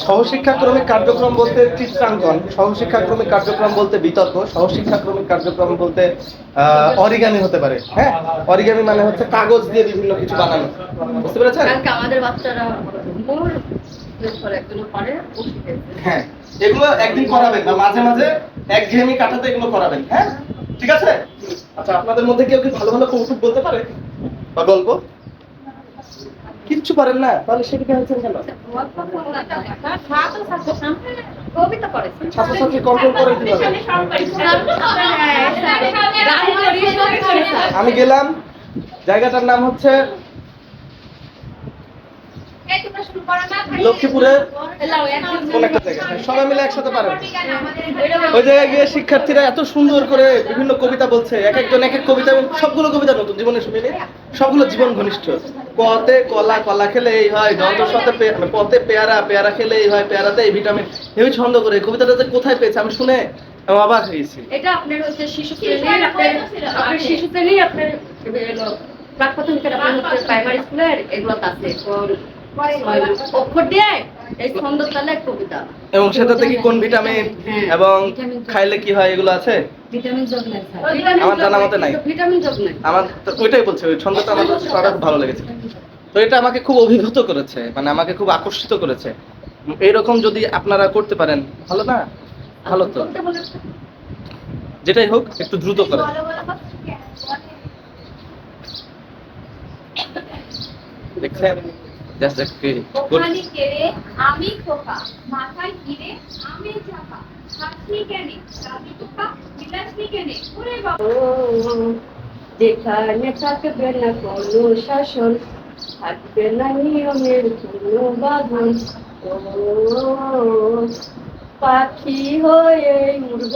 সহশিক্ষাক্রমিক কার্যক্রম বলতে চিত্রাঙ্কন, সহশিক্ষাক্রমিক কার্যক্রম বলতে বিতর্ক, সহশিক্ষাক্রমিক কার্যক্রম বলতে অরিগামি হতে পারে। হ্যাঁ, অরিগামি মানে হচ্ছে কাগজ দিয়ে বিভিন্ন কিছু বানানো। বুঝতে পেরেছেন? আমাদের বাচ্চারা হ্যাঁ, এগুলো একদিন করাবেন বা মাঝে মাঝে একঘেয়েমি কাটাতে এগুলো করাবেন। হ্যাঁ, ঠিক আছে। আচ্ছা, আপনাদের মধ্যে কেউ কি ভালো ভালো কৌতুক বলতে পারে বা গল্প? কিচ্ছু পারেন না, তাহলে সেদিকে হচ্ছেন কেন? ছাত্রছাত্রী কন্ট্রোল করেন কিভাবে? আমি গেলাম, জায়গাটার নাম হচ্ছে লক্ষ্মীপুরের কোন একটা জায়গা। সবাই মিলে একসাথে পারেন। ওই জায়গায় গিয়ে শিক্ষার্থীরা এত সুন্দর করে বিভিন্ন কবিতা বলছে, এক একজন এক এক কবিতা, এবং সবগুলো কবিতা নতুন, জীবনে শুনিনি, সবগুলো জীবন ঘনিষ্ঠ। পথে কলা, কলা খেলে এই হয়, যন্ত্র সাথে পথে পেয়ারা, পেয়ারা খেলে এই হয়, পেয়ারাতে এই ভিটামিন। এই ছন্দ করে কবিতাটা যে কোথায় পেয়েছে আমি শুনে অবাক হয়েছি। এটা আপনার হচ্ছে শিশু শ্রেণীর, আপনার শিশু শ্রেণীর, আপনার প্রাক প্রাথমিকের, আপনার হচ্ছে প্রাইমারি স্কুলের এগুলোতে আছে অক্ষর দিয়ে এই ছন্দ তালে কবিতা, এবং সেটাতে কি কোন ভিটামিন এবং খাইলে কি হয় এগুলো আছে? ভিটামিন যোগ নাই, আমার জানা মতে নাই, ভিটামিন যোগ নাই। আমার ওইটাই বলছে, ওই ছন্দটা আমার খুব ভালো লেগেছে। তো এটা আমাকে খুব অভিভূত করেছে, মানে আমাকে খুব আকর্ষিত করেছে। এইরকম যদি আপনারা করতে পারেন ভালো না? ভালো তো, যেটাই হোক একটু দ্রুত করেন। দেখছেন? আমি খোকা মাথায় ঘিরে আমি চাপা হাসনি কেনে রাজি খোকা বিলাসনি কেনে ওরে বাবা। যেখানে থাকবে না কোনো শাসন, থাকবে না নিয়মের কোনো বাঁধন, ও পাখি হয়ে উড়ব,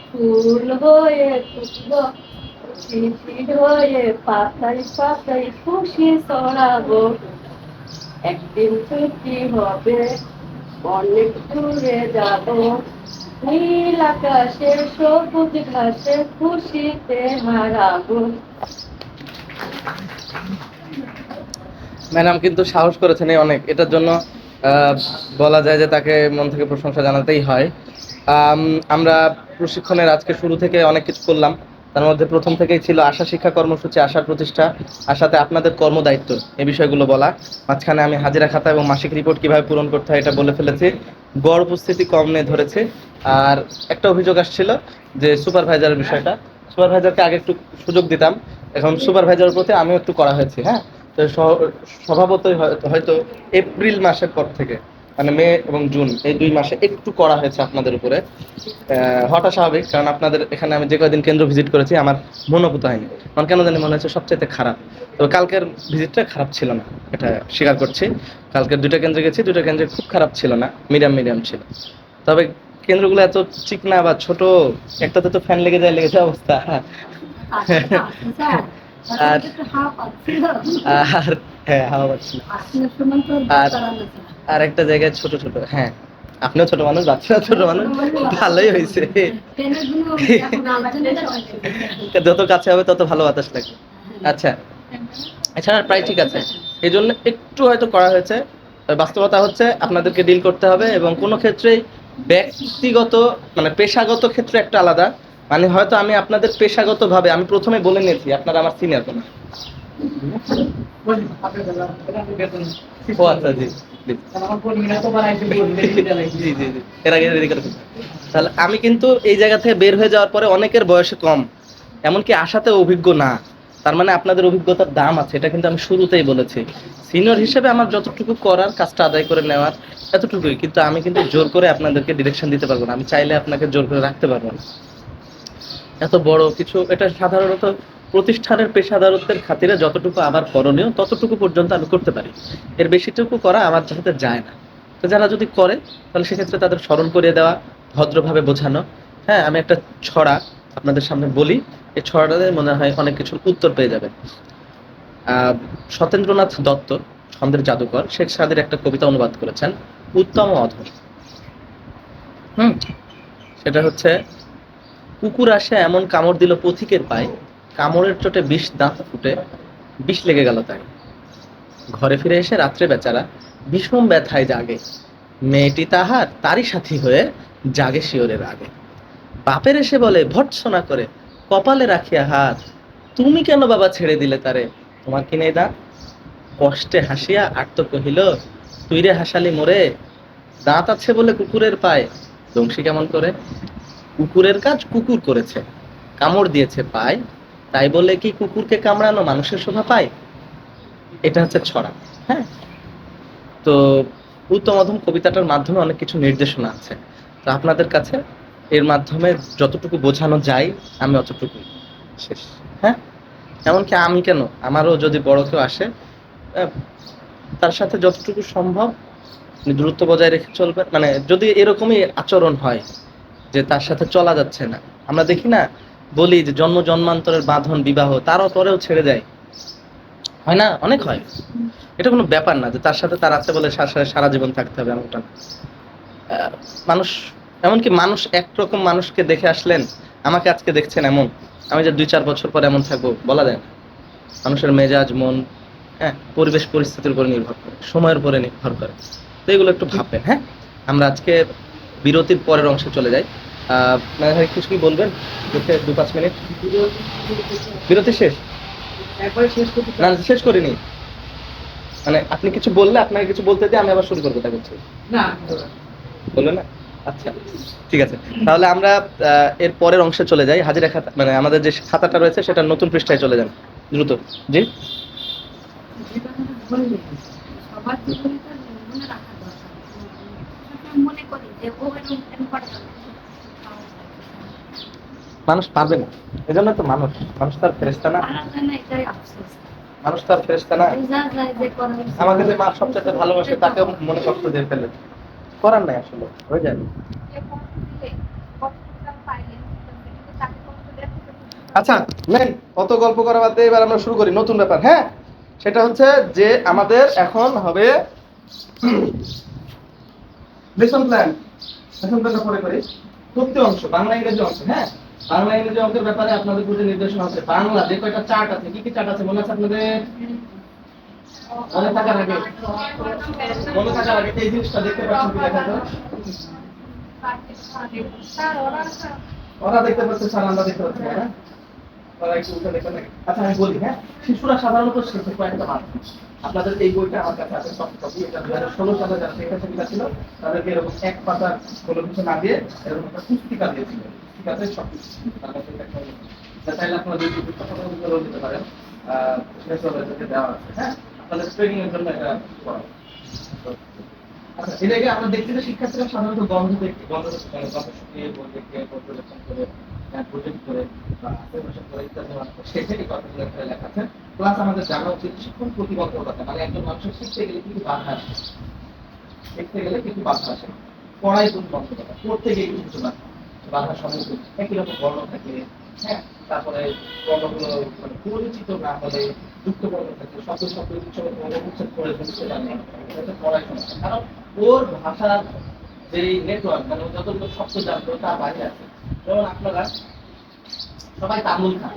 ফুল হয়ে ফুটব, শিশির হয়ে পাতায় পাতায় খুশি ছড়াবো। একদিন ছুটি হবে, অনেক দূরে যাব, নীল আকাশে সবুজ ঘাসে খুশিতে হারাবো। ম্যাডাম কিন্তু সাহস করেছেন এই অনেক, এটার জন্য বলা যায় যে তাকে মন থেকে প্রশংসা জানাতেই হয়। আমরা প্রশিক্ষণের আজকে শুরু থেকে অনেক কিছু করলাম, তার মধ্যে প্রথম থেকেই ছিল আশা শিক্ষা কর্মসূচি, আশার প্রতিষ্ঠা, আশাতে আপনাদের কর্মদায়িত্ব, এই বিষয়গুলো বলা। মাঝখানে আমি হাজিরা খাতা এবং মাসিক রিপোর্ট কিভাবে পূরণ করতে হয় এটা বলে ফেলেছি। গড় উপস্থিতি কম নিয়ে ধরেছে। আর একটা অভিযোগ আসছিল যে সুপারভাইজারের বিষয়টা, সুপারভাইজারকে আগে একটু সুযোগ দিতাম, এখন সুপারভাইজারের প্রতি আমিও একটু করা হয়েছে। হ্যাঁ, তো স্বভাবতই হয়তো এপ্রিল মাসের পর থেকে, মানে মে এবং জুন এই 2 মাসে একটু করা হয়েছে আপনাদের উপরে। হওয়াটা স্বাভাবিক, কারণ আপনাদের এখানে আমি যে কয়েকদিন কেন্দ্র ভিজিট করেছি আমার মনোভূত হয়নি, আমার কেন জানি মনে হচ্ছে সবচেয়ে খারাপ। তবে কালকের ভিজিটটা খারাপ ছিল না, এটা স্বীকার করছি। কালকের 2টা কেন্দ্রে গেছি, 2টা কেন্দ্রে খুব খারাপ ছিল না, মিডিয়াম ছিল। তবে কেন্দ্রগুলো এত চিকনা বা ছোট, একটাতে তো ফ্যান লেগে লেগেছে অবস্থা। আর আর হ্যাঁ, হাওয়া পাচ্ছিল। আর একটা জায়গায় ছোট ছোট, হ্যাঁ আপনিও ছোট মানুষ, বাচ্চারা ছোট মানুষ, ভালোই হয়েছে। যত কাছে হবে তত ভালো বাতাস লাগবে। আচ্ছা, এছাড়া প্রায় ঠিক আছে, এই জন্য একটু হয়তো করা হয়েছে। বাস্তবতা হচ্ছে আপনাদেরকে ডিল করতে হবে, এবং কোনো ক্ষেত্রেই ব্যক্তিগত মানে পেশাগত ক্ষেত্রে একটা আলাদা, মানে হয়তো আমি আপনাদের পেশাগতভাবে আমি প্রথমে বলে নিয়েছি আপনারা আমার সিনিয়র কোনো। ও আচ্ছা, জি এর আগে রেডি করে তাহলে আমি কিন্তু এই জায়গা থেকে বের হয়ে যাওয়ার পরে অনেকের বয়সে কম, এমনকি আশাতে অভিজ্ঞ না, তার মানে আপনাদের অভিজ্ঞতার দাম আছে, এটা কিন্তু আমি শুরুতেই বলেছি। সিনিয়র হিসেবে আমার যতটুকু করার কাজটা আদায় করে নেওয়ার এতটুকুই, কিন্তু আমি কিন্তু জোর করে আপনাদেরকে ডিরেকশন দিতে পারবো না, আমি চাইলে আপনাকে জোর করে রাখতে পারবো না। এত বড় কিছু, এটা সাধারণত প্রতিষ্ঠানের পেশাদারত্বের খাতিরে যতটুকু আবার করণীয় ততটুকু পর্যন্ত আমি করতে পারি, এর বেশিটুকু করা আমার সাথে যায় না। তো যারা যদি করে তাহলে সেক্ষেত্রে তাদের স্মরণ করিয়ে দেওয়া, ভদ্রভাবে বোঝানো। হ্যাঁ, আমি একটা ছড়া আপনাদের সামনে বলি, এই ছড়াটাতে মনে হয় অনেক কিছুর উত্তর পেয়ে যাবে। সতেন্দ্রনাথ দত্ত, ছন্দের জাদুকর, শেখ সাদির একটা কবিতা অনুবাদ করেছেন, উত্তম অধর। সেটা হচ্ছে, কুকুর আসে এমন কামড় দিল পথিকের পায়ে, কামড়ের চোটে 20 দাঁত ফুটে 20 লেগে গেল তাই। ঘরে ফিরে এসে রাত্রে বেচারা বিষম ব্যথায় জাগে, মেয়েটি তাহার তারই সাথী হয়ে জাগে শিওরের আগে। বাপের এসে বলে ভর্ৎসনা করে, কপালে রাখিয়া হাত, তুমি কেন বাবা ছেড়ে দিলে তারে, তোমার কি নেই দাঁত? কষ্টে হাসিয়া আর্ত কহিল, তুই রে হাসালি মোরে, দাঁত আছে বলে কুকুরের পায়, দংশী কেমন করে? কুকুরের কাজ কুকুর করেছে, কামড় দিয়েছে পায়, তাই বলে কি কুকুরকে কামড়ানো মানুষের শোভা পায়? এটা হচ্ছে ছড়া। হ্যাঁ, তো উত্তম অধম কবিতাটার মাধ্যমে অনেক কিছু নির্দেশনা আছে। তো আপনাদের কাছে এর মাধ্যমে যতটুকু বোঝানো যায় আমি অতটুকু শেষ। হ্যাঁ, এমনকি আমি কেন, আমারও যদি বড় কেউ আসে, আহ, তার সাথে যতটুকু সম্ভব দূরত্ব বজায় রেখে চলবে। মানে যদি এরকমই আচরণ হয় যে তার সাথে চলা যাচ্ছে না, আমরা দেখি না, বলি যে জন্ম জন্মান্তরের বাঁধন বিবাহ, তারও পরেও ছেড়ে যায়, হয় না? অনেক হয়। এটা কোনো ব্যাপার না যে তার সাথে তার আছে বলে সারা জীবন থাকতে হবে, এমনটা না। আহ, মানুষ, এমনকি মানুষ একরকম মানুষকে দেখে আসলেন, আমাকে আজকে দেখছেন এমন, আমি যে 2-4 বছর পর এমন থাকবো বলা যায় না। মানুষের মেজাজ, মন, হ্যাঁ, পরিবেশ পরিস্থিতির উপর নির্ভর করে, সময়ের উপরে নির্ভর করে। তো এগুলো একটু ভাববেন। হ্যাঁ, আমরা আজকে বিরতির পরের অংশে চলে যাই। মানে ভাই কিছু কি বলবেন? 2-5 মিনিট বিরতি শেষ? একবারে শেষ করতে না, শেষ করিনি। মানে আপনি কিছু বললে আপনাকে কিছু বলতে দিয়ে আমি আবার শুরু করবো, তা করছি না, বলবেন না? আচ্ছা, ঠিক আছে। তাহলে আমরা এর পরের অংশে চলে যাই। হাজিরা খাতা, মানে আমাদের যে খাতাটা রয়েছে সেটা নতুন পৃষ্ঠায় চলে যান দ্রুত। জি, জীবনে বললে সবার জীবনে তো মনে রাখা দরকার। আমি মনে করি যে ও এরকম করে না। মানুষ পারবে না, এজন্য তো মানুষ, মানুষ তার ফেরেশতা না, পারা যায় না, এটাই আফসোস। মানুষ তার ফেরেশতা না। যা যায় যে করার হচ্ছে। আমাকে যে মা সবচেয়ে ভালোবাসে তাকেও মনে কষ্ট দিয়ে ফেলে, করার নাই, আসলে হয়ে যায়। যে কষ্ট দিলে কষ্টটা পাইলে কিন্তু তাকে কষ্ট দেওয়া থেকে আচ্ছা, নেন, অত গল্প করা বাদ দিয়ে এবার আমরা শুরু করি নতুন ব্যাপার। হ্যাঁ, সেটা হচ্ছে যে আমাদের এখন হবে লেসন প্ল্যান। লেসন প্ল্যানটা পরে করি। তৃতীয় অংশ, বাংলা ইংরেজি অংশ। হ্যাঁ, বাংলা ইংরেজি অংশের ব্যাপারে আপনাদের প্রতি নির্দেশনা আছে। বাংলা যে কয়টা চার্ট আছে, কি কি চার্ট আছে মনে আছে আপনাদের? মনে থাকার আগে, মনে থাকার আগে এই জিনিসটা দেখতে পাচ্ছেন কি? দেখা যায় ওরা দেখতে পাচ্ছে, স্যার আমরা দেখতে পাচ্ছি না। হ্যাঁ, ওরা একটু উঠে দেখতে নাকি? আচ্ছা, আমি বলি। হ্যাঁ, শিশুরা সাধারণত শেখে কয়েকটা মাধ্যম। আপনাদের এই বইটা আমার কাছে আছে, সফট কপি। এটা 2016 সালে যারা লেখা ছিল তাদেরকে এরকম এক পাতা কোনো কিছু না দিয়ে এরকম একটা পুস্তিকা দিয়েছিল। পুস্তিকাতে সব কিছু তার কাছে একটা চাইলে আপনারা যদি পুস্তকটা দিতে পারেন, সেটা দেওয়া আছে। হ্যাঁ, আপনাদের ট্রেনিং এর জন্য এটা করা। আচ্ছা, এটাকে আমরা দেখছি যে শিক্ষার্থীরা সাধারণত গন্ধ দেখতে, গন্ধ শুকিয়ে বই দেখে, পর্যবেক্ষণ করে, প্রজেক্ট করে বা আশেপাশে করে ইত্যাদি শেখে। এই কথাগুলো এখানে লেখা আছে। প্লাস আমাদের জানা উচিত শিক্ষণ প্রতিবন্ধকতা, মানে একজন মানুষের শিখতে গেলে কিছু বাধা আসে, শিখতে গেলে কিছু বাধা আসে। পড়াই প্রতিবন্ধকতা, পড়তে গিয়ে কিছু কিছু বাধার সম্মুখীন, একই রকম বর্ণ থাকে। হ্যাঁ, তারপরে বর্ণগুলো মানে পরিচিত না হলে, যুক্ত বর্ণ থাকে, শব্দ শব্দ কিছু অনুচ্ছেদ করে বুঝতে পারে না, এটা পড়াই সমস্যা। কারণ ওর ভাষার যে নেটওয়ার্ক, মানে যতগুলো শব্দ জানতো তার বাইরে আছে। যেমন আপনারা সবাই তামুল খান,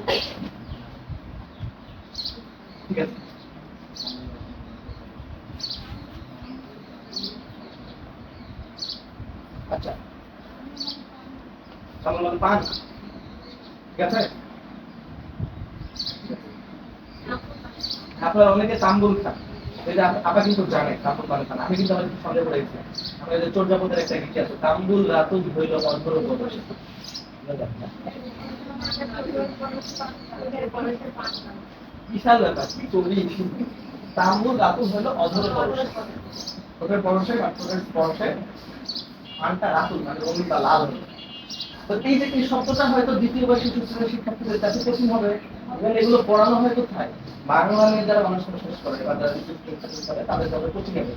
ঠিক আছে? আচ্ছা, তামুল মানে পান, ঠিক আছে? আপনারা অনেকে তাম্বুল খান, এই যে আপা কিন্তু জানে তাম্বুল মানে খান। আমি কিন্তু অনেক সন্দেহ করে গেছি। আমরা যে চর্যাপদের একটা গীতি আছে, তাম্বুল রাতুল হইল অন্তর বদসে। বিশাল ব্যাপার, কি কবি! তাম্বুল রাতুল হইল অধর বরসে, ওদের বরসে বা তোদের বরসে পানটা রাতুল মানে অমৃত বা লাল হলো। তো এই যে এই শব্দটা হয়তো দ্বিতীয় বা শিশু শ্রেণীর শিক্ষার্থীদের কাছে কঠিন হবে, এবং এগুলো পড়ানো হয় কোথায়? বাংলা নিয়ে যারা অনার্স শেষ করে বা যারা শিক্ষার্থী করে তাদের যারা কোচিং হবে,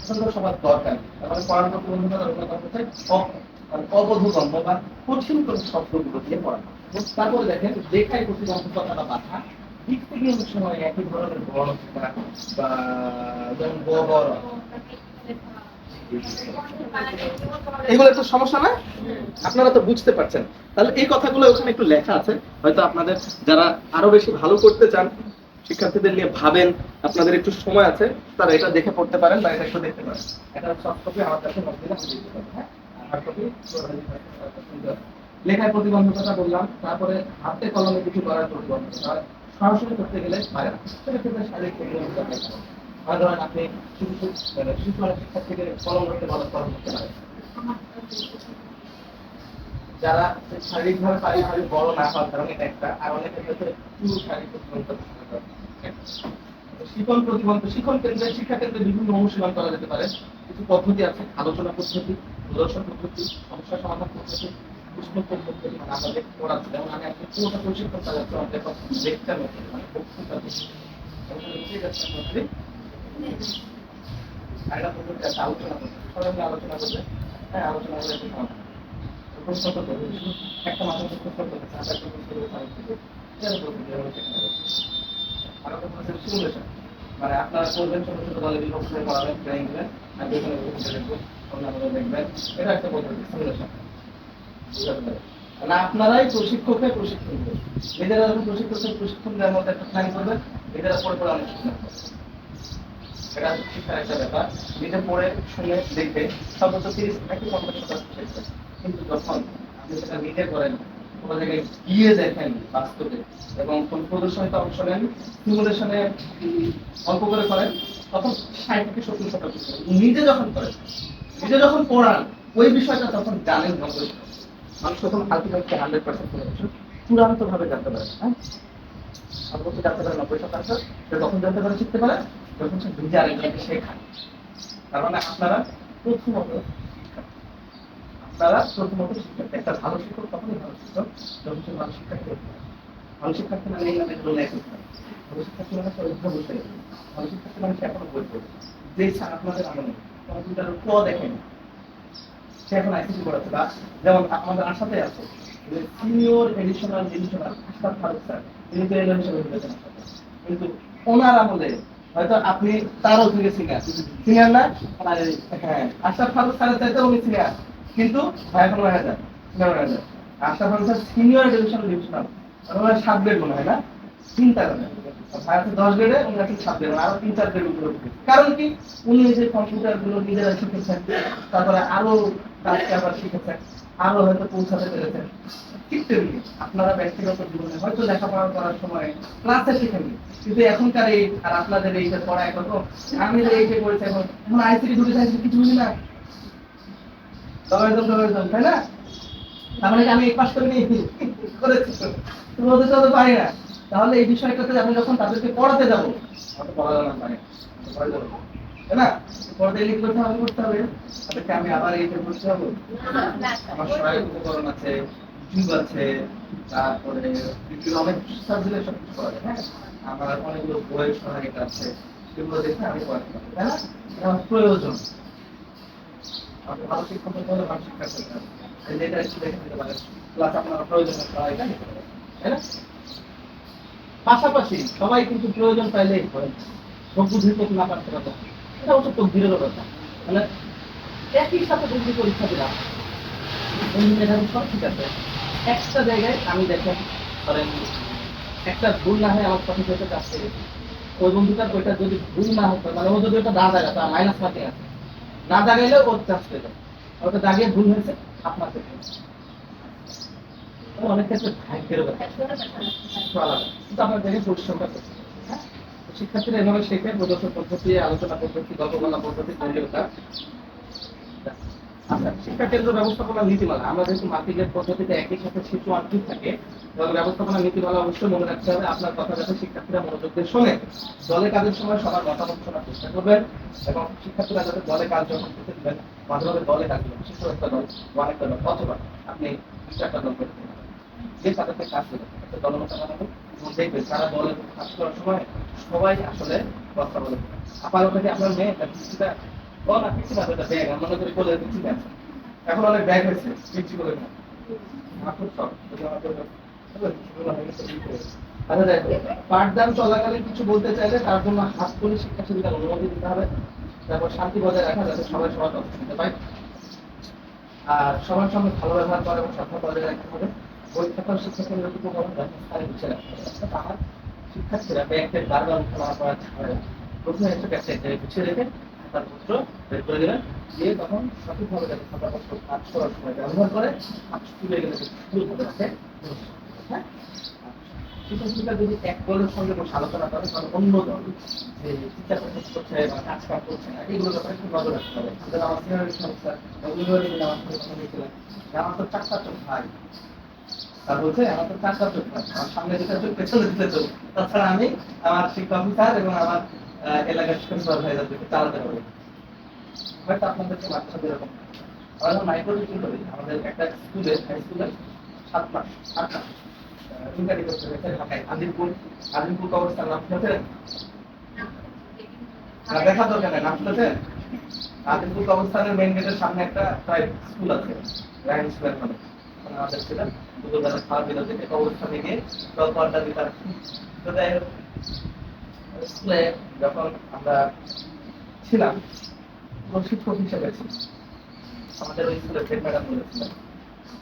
তখন সবার দরকার। তাহলে পড়ার মতো বন্ধুরা হচ্ছে অবোধগম্য বা কঠিন কোনো শব্দগুলো দিয়ে পড়ানো। তারপরে দেখেন লেখায় প্রতিবন্ধকতা বা বাধা লিখতে গিয়ে অনেক সময় একই ধরনের বর্ণ থাকা বা যেমন বড়, এগুলো একটু সমস্যা না? আপনারা তো বুঝতে পারছেন। তাহলে এই কথাগুলো ওখানে একটু লেখা আছে, হয়তো আপনাদের যারা আরো বেশি ভালো করতে চান শিক্ষার্থীদের নিয়ে ভাবেন, আপনাদের একটু সময় আছে, তারা এটা দেখে পড়তে পারেন বা এটা একটু দেখতে পারেন। এটা সফট কপি আমার কাছে নোট দিলে আমি দিতে পারবো, হ্যাঁ? হার্ড কপি লেখায় প্রতিবন্ধকতা বললাম, তারপরে হাতে কলমে কিছু করার প্রতিবন্ধকতা, আর সরাসরি করতে গেলে পারে না। সেক্ষেত্রে শারীরিক প্রতিবন্ধকতা থাকে। আর ধরেন আপনি শিশু অনেক শিক্ষার্থীকে কলম করতে বলেন, কলম করতে পারে। যারা শারীরিকভাবে পারিবারিক বড় না হওয়ার কারণে এটা একটা, আর অনেকের ক্ষেত্রে পুরো শারীরিক প্রতিবন্ধকতা থাকার কারণে। শিখন প্রতিবন্ধ, শিখন কেন্দ্রে শিক্ষা কেন্দ্রে বিভিন্ন অনুশীলন করা যেতে পারে। কিছু পদ্ধতি আছে, আলোচনা পদ্ধতি, প্রদর্শন পদ্ধতি, সমস্যা সমাধান পদ্ধতি, প্রশ্ন পদ্ধতি, মানে আমাদের পড়াচ্ছে। যেমন আমি আজকে পুরোটা প্রশিক্ষণ চালাচ্ছি, আমাদের এখন লেকচার মধ্যে মানে বক্তৃতা দিচ্ছি। আর একটা পদ্ধতি আছে আলোচনা পদ্ধতি, সবাই মিলে আলোচনা করবে, হ্যাঁ আলোচনা করে একটা সমাধান। প্রশ্ন পদ্ধতি, একটা মাথায় প্রশ্ন পদ্ধতি, একটা প্রশ্ন পদ্ধতি, এটা পদ্ধতি আর একটা হচ্ছে সিমুলেশন, মানে আপনারা করবেন ছোট ছোট দলে বিভক্ত করে করাবেন, ট্রেনিং দিবেন, আর যেখানে দেখবেন অন্যান্য দেখবেন, এটা একটা পদ্ধতি সিমুলেশন। মানে আপনারাই প্রশিক্ষককে প্রশিক্ষণ দেবেন, নিজেরা যখন প্রশিক্ষকের প্রশিক্ষণ দেওয়ার মধ্যে একটা প্ল্যান করবেন, নিজেরা পড়ে পড়ে অনুশীলন করবেন। এটা শিক্ষার একটা ব্যাপার, নিজে পড়ে শুনে দেখবে সর্বোচ্চ 30 থেকে 50% শিখবে। কিন্তু যখন আপনি সেটা নিজে করেন, কোনো জায়গায় গিয়ে দেখেন বাস্তবে এবং কোন প্রদর্শনীতে অংশ নেন, সিমুলেশনে অল্প করে করেন, তখন 60 থেকে 70% নিজে যখন করেন, নিজে যখন পড়ান ওই বিষয়টা তখন জানেন 90%। মানুষ তখন আলটিমেটলি 100% চূড়ান্ত ভাবে জানতে পারে, হ্যাঁ সর্বোচ্চ জানতে পারে 90%। সে তখন জানতে পারে, শিখতে পারে যখন সে নিজে আরেকজনকে শেখায়। তার মানে আপনারা প্রথমত শিক্ষার্থী, একটা ভালো শিক্ষক তখনই ভালো শিক্ষক যখন সে ভালো শিক্ষার্থী হতে পারে। ভালো শিক্ষার্থী মানে এই নামে কোনো লেখক নয়। ভালো শিক্ষার্থী মানে সে অধ্যয়ন বসে গেছে। ভালো শিক্ষার্থী মানে সে এখনো বই পড়ছে। যে স্যার আপনাদের আনন্দ কম্পিউটারের দেখেন, সে এখন আইসিটি পড়াচ্ছে। বা যেমন আমাদের আশাতে আছে senior additional Ashraf Farooq sir, তিনি তো এলএম হিসেবে বলেছেন। কিন্তু ওনার আমলে হয়তো আপনি তারও থেকে সিনিয়র না, হ্যাঁ আশরাফ ফারুক স্যারের চাইতে উনি সিনিয়র, কিন্তু ভাই এখন হয়ে যায় Ashraf Farooq sir senior divisional, ওনার 7 গ্রেড মনে হয় না, চিন্তা করেন ভাই আছে 10 গ্রেডে, উনি আছেন 7 গ্রেড, আরো 3-4 গ্রেড উপরে। কারণ কি উনি যে কম্পিউটার গুলো নিজেরা শিখেছেন, তারপরে আরো কাজকে আবার শিখেছেন, আরো হয়তো পৌঁছাতে পেরেছেন। ঠিক তেমনি আপনারা ব্যক্তিগত জীবনে হয়তো লেখাপড়া করার সময় ক্লাসে শিখেননি, কিন্তু এখনকার এই আর আপনাদের এইটা পড়া একরকম, আমি এইটা করেছি, এখন আইসিটি ঢুকে থাকছি কিছু বুঝি না, তাই না? তার মানে আমি এই পাস করে নিয়ে করেছি, তুমি ওদের তো পারি না। তাহলে এই বিষয়টাতে আমি যখন তাদেরকে পড়াতে যাবো, হয়তো পড়া জানা পারি তাই না, পড়াতে লিখ করতে হবে, করতে হবে, তাদেরকে আমি আবার এইটা করতে হবে। আমার সহায়ক উপকরণ আছে, যুগ আছে, তারপরে বিভিন্ন অনেক সাবজেক্টের সব কিছু করা যায়, হ্যাঁ আমার অনেকগুলো বইয়ের সহায়তা আছে, সেগুলো দেখে আমি পড়াতে পারি, তাই না? এটা আমার প্রয়োজন। আপনি ভালো শিক্ষক হতে হলে ভালো শিক্ষা করতে হবে, যেটা একটু দেখে নিতে পারেন, প্লাস আপনার প্রয়োজনের সহায়তা নিতে পারেন, তাই না? পাশাপাশি সবাই কিন্তু প্রয়োজন পাইলেই হয়, সব বুঝতে না পারতে পারবে, এটা হচ্ছে তকদিরের কথা। মানে একই সাথে যদি পরীক্ষা দিলাম, সব ঠিক আছে, একটা জায়গায় আমি দেখেন ধরেন একটা ভুল না হয় আমার কথা হতে কাজ করে, ওই বন্ধুটার ওইটা যদি ভুল না হতো, মানে ও যদি ওটা না জায়গা তার মাইনাস মার্কিং আছে, না দাগাইলে ওর চান্স পেয়ে যায়, ওটা দাগিয়ে ভুল হয়েছে আপনার ক্ষেত্রে অনেক ক্ষেত্রে ভাগ্যের ব্যাপার আলাদা, কিন্তু আপনার জায়গায় পরিশ্রমটা করতে হবে, হ্যাঁ? শিক্ষার্থীরা এভাবে শেখে প্রদর্শন পদ্ধতি, আলোচনা পদ্ধতি, গল্প বলা পদ্ধতি, দলীয়তা। আচ্ছা, শিক্ষা কেন্দ্র ব্যবস্থাপনা নীতিমালা, আমরা যেহেতু মাল্টিগ্রেড পদ্ধতিতে একই সাথে শিশু আর্থিক থাকে, তাহলে ব্যবস্থাপনা নীতিমালা অবশ্যই মনে রাখতে হবে। আপনার কথা যাতে শিক্ষার্থীরা মনোযোগ দিয়ে শোনে, দলে কাজের সময় সবার মতামত শোনার চেষ্টা করবেন, এবং শিক্ষার্থীরা যাতে দলে কাজ যখন করতে দিবেন, মাঝে দলে কাজ করবেন, শিশু একটা দল, অনেকটা দল, অথবা আপনি 2-4টা দল করতে পারেন, যে তাদেরকে কাজ করবেন, একটা দলমত বানাবেন, এবং দেখবেন তারা দলে কাজ করার সময় সবাই আসলে কথা বলে। আপনার ওটাকে আপনার মেয়ে কিছুটা না কিছু না, ওটা ব্যাগ আমরা করে বলে দিচ্ছি না, এখন অনেক ব্যাগ হয়েছে বিক্রি করে না, পাঠদান চলাকালীন কিছু বলতে চাইলে তার জন্য হাত তুলে শিক্ষা সুবিধার অনুমতি দিতে হবে, তারপর শান্তি বজায় রাখা যাতে সবাই সবার কথা শুনতে পায়, আর সবার সঙ্গে ভালো ব্যবহার করা এবং সভ্য বজায় রাখতে হবে। পরীক্ষার শিক্ষা কেন্দ্রের উপকরণ স্থানে গুছিয়ে রাখতে হবে, আমার শিক্ষার্থীরা ব্যাগটের বারবার উঠানামা করার ঝামেলা, প্রথমে একটা ব্যাগটা গুছিয়ে রেখে খাতাপত্র বের করে দিলেন, দিয়ে তখন সঠিকভাবে যাতে খাতাপত্র কাজ করার সময় ব্যবহার করে আর স্কুলে গেলে শুরু করে রাখে। হ্যাঁ, শিক্ষার্থীরা যদি এক দলের সঙ্গে বসে আলোচনা করে তাহলে অন্য দল যে টিচার করছে বা কাজ কাম করছে না এগুলোর ব্যাপারে একটু নজর রাখতে হবে। আমার সিনিয়র সংস্থা আমার সঙ্গে কথা বলেছিলেন যে আমার তো 4টা চোখ ভাই, তা বলছে আমার তো 4টা চোখ ভাই, আমার সামনে 2টা চোখ পেছনে 2টা চোখ, তাছাড়া আমি আমার শিক্ষা অফিসার এবং আমার এলাকার শিক্ষক সুপারভাইজারদেরকে চালাতে হবে। হয়তো আপনাদেরকে মাঝখানে এরকম আমরা যখন মাইক্রোতে কি করি, আমাদের একটা স্কুলে হাই স্কুলে 7 মাস 8 মাস ইন্টারি করতে হয়েছে ঢাকায় আদিমপুর কবরস্থান নাম শুনেছেন? দেখা দরকার নেই, নাম শুনেছেন? আদিমপুর কবরস্থানের মেইন গেটের সামনে একটা প্রাইভেট স্কুল আছে, রায়ন স্কুলের নামে। আমাদের ছিলাম দুপুরবেলা খাওয়ার বিরতি থেকে কবরস্থানে গিয়ে গল্প আড্ডা দিতাম। তো যাই হোক, স্কুলে যখন আমরা ছিলাম শিক্ষক হিসেবে আমাদের ওই স্কুলের হেড ম্যাডাম বলেছিলেন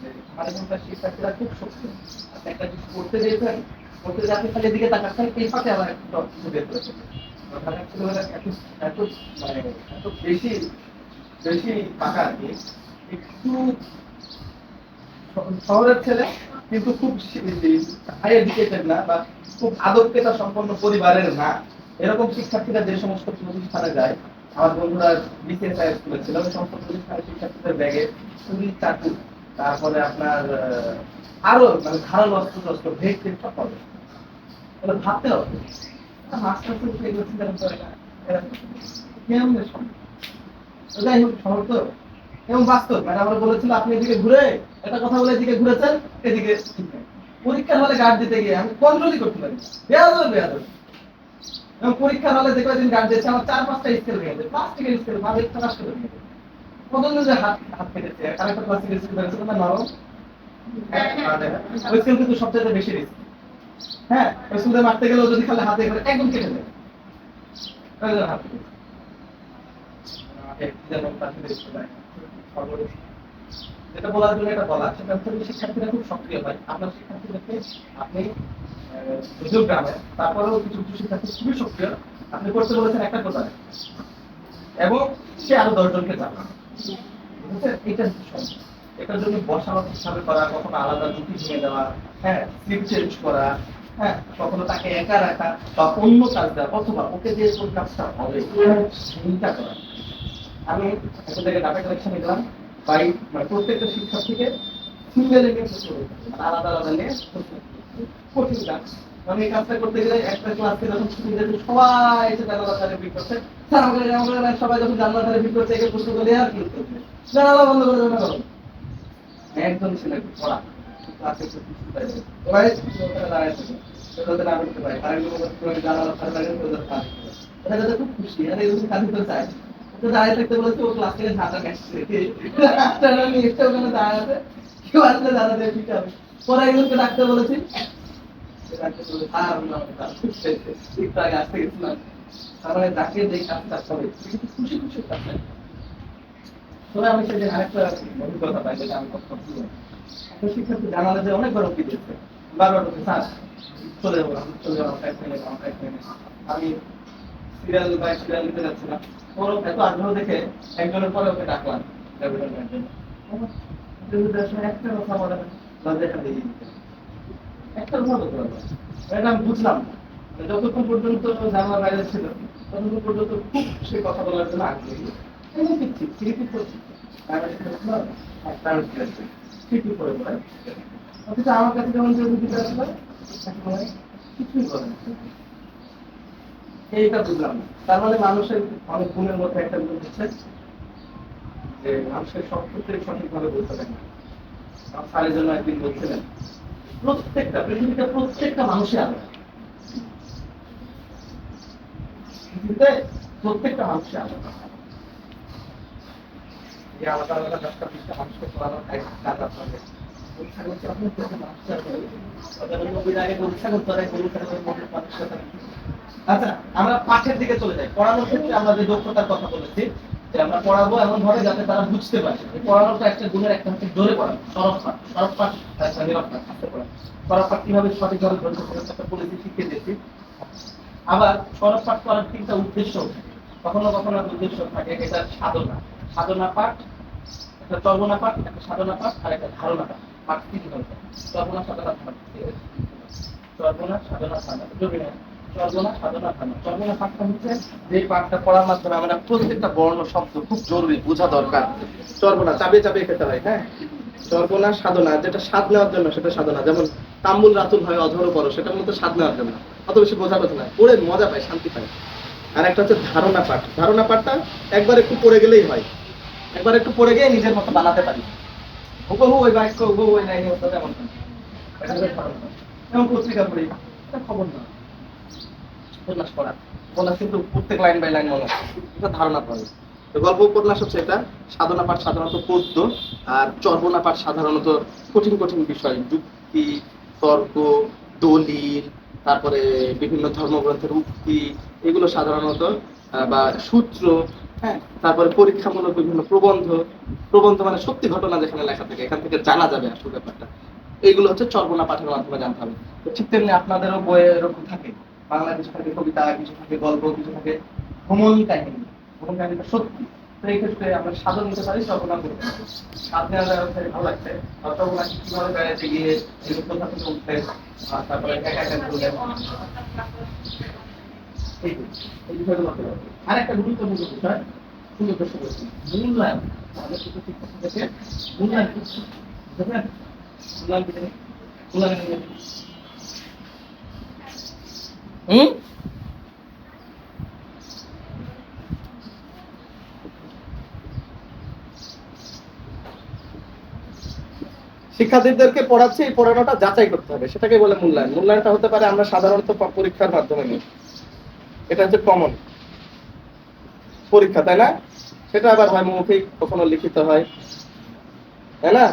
যে আমাদের এখানকার শিক্ষার্থীরা খুব শক্তি, আপনি একটা কিছু করতে দিয়েছেন, করতে যাতে খালি এদিকে তাকাচ্ছেন, এই ফাঁকে আবার একটা কিছু বের করেছেন। এত মানে এত বেশি বেশি পাকা আর কি, একটু শহরের ছেলে কিন্তু খুব হাই এডুকেটেড না বা খুব আদবকেতা সম্পন্ন পরিবারের না, এরকম শিক্ষার্থীরা যে সমস্ত প্রতিষ্ঠানে যায়, আমার বন্ধুরা বিসিএসআই স্কুলে ছিল, ওই সমস্ত প্রতিষ্ঠানের শিক্ষার্থীদের ব্যাগে ছুরি, চাকু, তারপরে আপনার আরো মানে ধারালো অস্ত্র ভেট টেট সব পাবে। তাহলে ভাবতে হবে মাস্টার এগুলো চিন্তা করতে হবে কেমন সম্ভব। যাই হোক, শহর তো এবং বাস্তব, মানে আমরা বলেছিল আপনি এদিকে ঘুরে একটা কথা বলে এদিকে ঘুরেছেন, এদিকে পরীক্ষার হলে গার্ড দিতে গিয়ে আমি কন্ট্রোলই করতে পারি বেয়াদব। এবং পরীক্ষার হলে যে কয়েকদিন গার্ড দিয়েছে আমার 4-5টা স্কেল ভেঙে যায়, প্লাস্টিকের স্কেল ভাবে নষ্ট করে দিয়েছে, কতজন যে হাত কেটেছে, আরেকটা প্লাস্টিকের স্কেল ভেঙেছে না নরম, ওই স্কেল কিন্তু সবচেয়ে বেশি রিস্ক। হ্যাঁ, ওই স্কুলে মারতে গেলেও যদি খালি হাতে করে একদম কেটে যায়, হাত যেটা বলার জন্য এটা বলা, সেটা হচ্ছে শিক্ষার্থীরা খুব সক্রিয় হয়। আপনার শিক্ষার্থীদেরকে আপনি যদিও গ্রামে, তারপরেও কিছু কিছু শিক্ষার্থী খুবই সক্রিয়, আপনি করতে বলেছেন একটা কথা এবং সে আরো 10 জনকে জানা, বুঝছেন? এটার জন্য বসানো হিসাবে করা, কখনো আলাদা জুটি ভেঙে দেওয়া, হ্যাঁ, স্লিপ চেঞ্জ করা, হ্যাঁ, কখনো তাকে একা রাখা বা অন্য কাজ দেওয়া, অথবা ওকে দিয়ে কোন কাজটা হবে চিন্তা করা। আমি একটা জায়গায় ডাটা কালেকশন নিলাম, মানে প্রত্যেকটা শিক্ষার্থীকে সিঙ্গেল নিয়ে আলাদা আলাদা নিয়ে কঠিন কাজ। আমি এই কাজটা করতে গেলে একটা ক্লাসকে যখন ছুটি দিতে সবাই এসে জানালা ধারে ভিড় করছে, স্যার আমাকে সবাই যখন জানালা ধারে ভিড় করছে একে প্রশ্ন করলে আর কি জানালা বন্ধ করে দেবে না, একজন ছেলে পড়া ক্লাসে দাঁড়ায় করতে পারে, জানালা ধারে দাঁড়িয়ে খুব খুশি, আর এরকম কাজ করতে চায় দাঁড়িয়ে থাকতে বলেছে, ও ক্লাস থেকে ঝাঁটা কাটছে ওখানে দাঁড়ায় আছে, কেউ আসলে দাঁড়াতে ঠিক আছে। পরে একজনকে ডাকতে বলেছি, খুশি খুশি কাছে। তবে আমি সেদিন আরেকটা অভিজ্ঞতা পাই, যেটা আমি একটা শিক্ষার্থী জানালে যে অনেক বড় কি দিয়েছে, বারবার বলছে স্যার চলে যাবো আমি সিরিয়াল বাই সিরিয়াল দিতে যাচ্ছিলাম, ওর এত আগ্রহ দেখে একজনের পরে ওকে ডাকলাম, একটা কথা বলে দেখা দিয়ে একটা কথা বলতে পারবো, এটা আমি বুঝলাম যতক্ষণ পর্যন্ত জানার বাইরে ছিল ততক্ষণ পর্যন্ত খুব সে কথা বলার জন্য আগ্রহী এবং অথচ আমার কাছে যেমন কিছুই বলে এইটা বুঝলাম। তার মানে মানুষের অনেক গুণের মধ্যে একটা গুণ হচ্ছে যে মানুষের সব ক্ষেত্রে সঠিকভাবে বলতে পারে না। স্যারের জন্য একদিন বলছিলেন প্রত্যেকটা পৃথিবীতে প্রত্যেকটা মানুষই আলাদা, পৃথিবীতে প্রত্যেকটা মানুষই আলাদা, এই আলাদা আলাদা 10টা-20টা মানুষকে পড়ানোর কাজ আপনাকে পরীক্ষা করতে আপনি পরীক্ষা করতে হয়। আচ্ছা, আমরা পাঠের দিকে চলে যাই। পড়ানোর ক্ষেত্রে আমরা যে দক্ষতার কথা বলেছি যে আমরা পড়াবো এমন ভাবে যাতে তারা বুঝতে পারে। পড়ানোটা একটা গুণের একটা হচ্ছে জোরে পড়ানো, সরব পাঠ একটা নীরব পাঠ, আস্তে পড়ানো। সরব পাঠ কিভাবে সঠিকভাবে ধরতে হবে একটা পলিসি শিখিয়ে দিচ্ছি। আবার সরব পাঠ করার তিনটা উদ্দেশ্য কখনো কখনো উদ্দেশ্য থাকে। এটা সাধনা, সাধনা পাঠ, একটা চর্বনা পাঠ, একটা সাধনা পাঠ আর একটা ধারণা পাঠ। পাঠ তিন ধরনের, চর্বনা, সাধনা, ধারণা। চর্বনা, সাধনা, ধারণা। চর্বনা, সাধনা, ধারণা। চর্বনা পাঠটা হচ্ছে যে পাঠটা পড়ার মাধ্যমে আমরা প্রত্যেকটা বর্ণ শব্দ খুব জরুরি বোঝা দরকার। চর্বনা চাবিয়ে চাবিয়ে খেতে হয়, হ্যাঁ। চর্বনা, সাধনা, যেটা স্বাদ নেওয়ার জন্য সেটা সাধনা। যেমন তাম্বুল রাতুল হয় অধরও পড়ো, সেটার মধ্যে স্বাদ নেওয়ার জন্য, অত বেশি বোঝা কথা না, পড়ে মজা পায়, শান্তি পায়। আর একটা হচ্ছে ধারণা পাঠ। ধারণা পাঠটা একবার একটু পড়ে গেলেই হয়, একবার একটু পড়ে গিয়ে নিজের মতো বানাতে পারি। হুবহু ওই বাক্য, হুবহু ওই লাইনে হতো তেমন না। এটা হচ্ছে ধারণা পাঠ। যেমন পত্রিকা পড়ি, এটা খবর না, উপন্যাস পড়া, উপন্যাস কিন্তু প্রত্যেক লাইন বাই লাইন মনে হয়, এটা ধারণা পাবে। তো গল্প উপন্যাস হচ্ছে এটা। সাধনা পাঠ সাধারণত পদ্য, আর চর্বনা পাঠ সাধারণত কঠিন কঠিন বিষয়, যুক্তি, তর্ক, দলিল, তারপরে বিভিন্ন ধর্মগ্রন্থের উক্তি, এগুলো সাধারণত বা সূত্র, হ্যাঁ, তারপরে পরীক্ষামূলক বিভিন্ন প্রবন্ধ। প্রবন্ধ মানে সত্যি ঘটনা যেখানে লেখা থাকে, এখান থেকে জানা যাবে আসল ব্যাপারটা। এইগুলো হচ্ছে চর্বনা পাঠের মাধ্যমে জানতে হবে। তো ঠিক তেমনি আপনাদেরও বইয়ে এরকম থাকে, বাংলা কিছু থাকে কবিতা, কিছু থাকে গল্প, কিছু থাকে ভ্রমণ কাহিনী। ভ্রমণ কাহিনীটা সত্যি। তো এই ক্ষেত্রে আমরা সাধন নিতে পারি, চর্বনা করতে পারি। সাধনে ভালো লাগছে, চর্বনা কিভাবে বেড়াতে গিয়ে কোথা থেকে উঠতে, তারপরে একা একা ঘুরলেন, এই বিষয়গুলো করতে পারবে। আর একটা গুরুত্বপূর্ণ বিষয়, সুন্দর প্রশ্ন করেছি, মূল্যায়ন। আমাদের কিন্তু শিক্ষক থেকে মূল্যায়ন করছি, বুঝলেন? মূল্যায়ন কি জানি? মূল্যায়ন শিক্ষার্থীদেরকে পড়াচ্ছে, এই পড়ানোটা যাচাই করতে হবে, সেটাকে বলে মূল্যায়ন। মূল্যায়নটা হতে পারে আমরা সাধারণত পরীক্ষার মাধ্যমে নিই, এটা হচ্ছে কমন পরীক্ষা, তাই না? সেটা আবার হয় মৌখিক, কখনো লিখিত হয়, তাই না?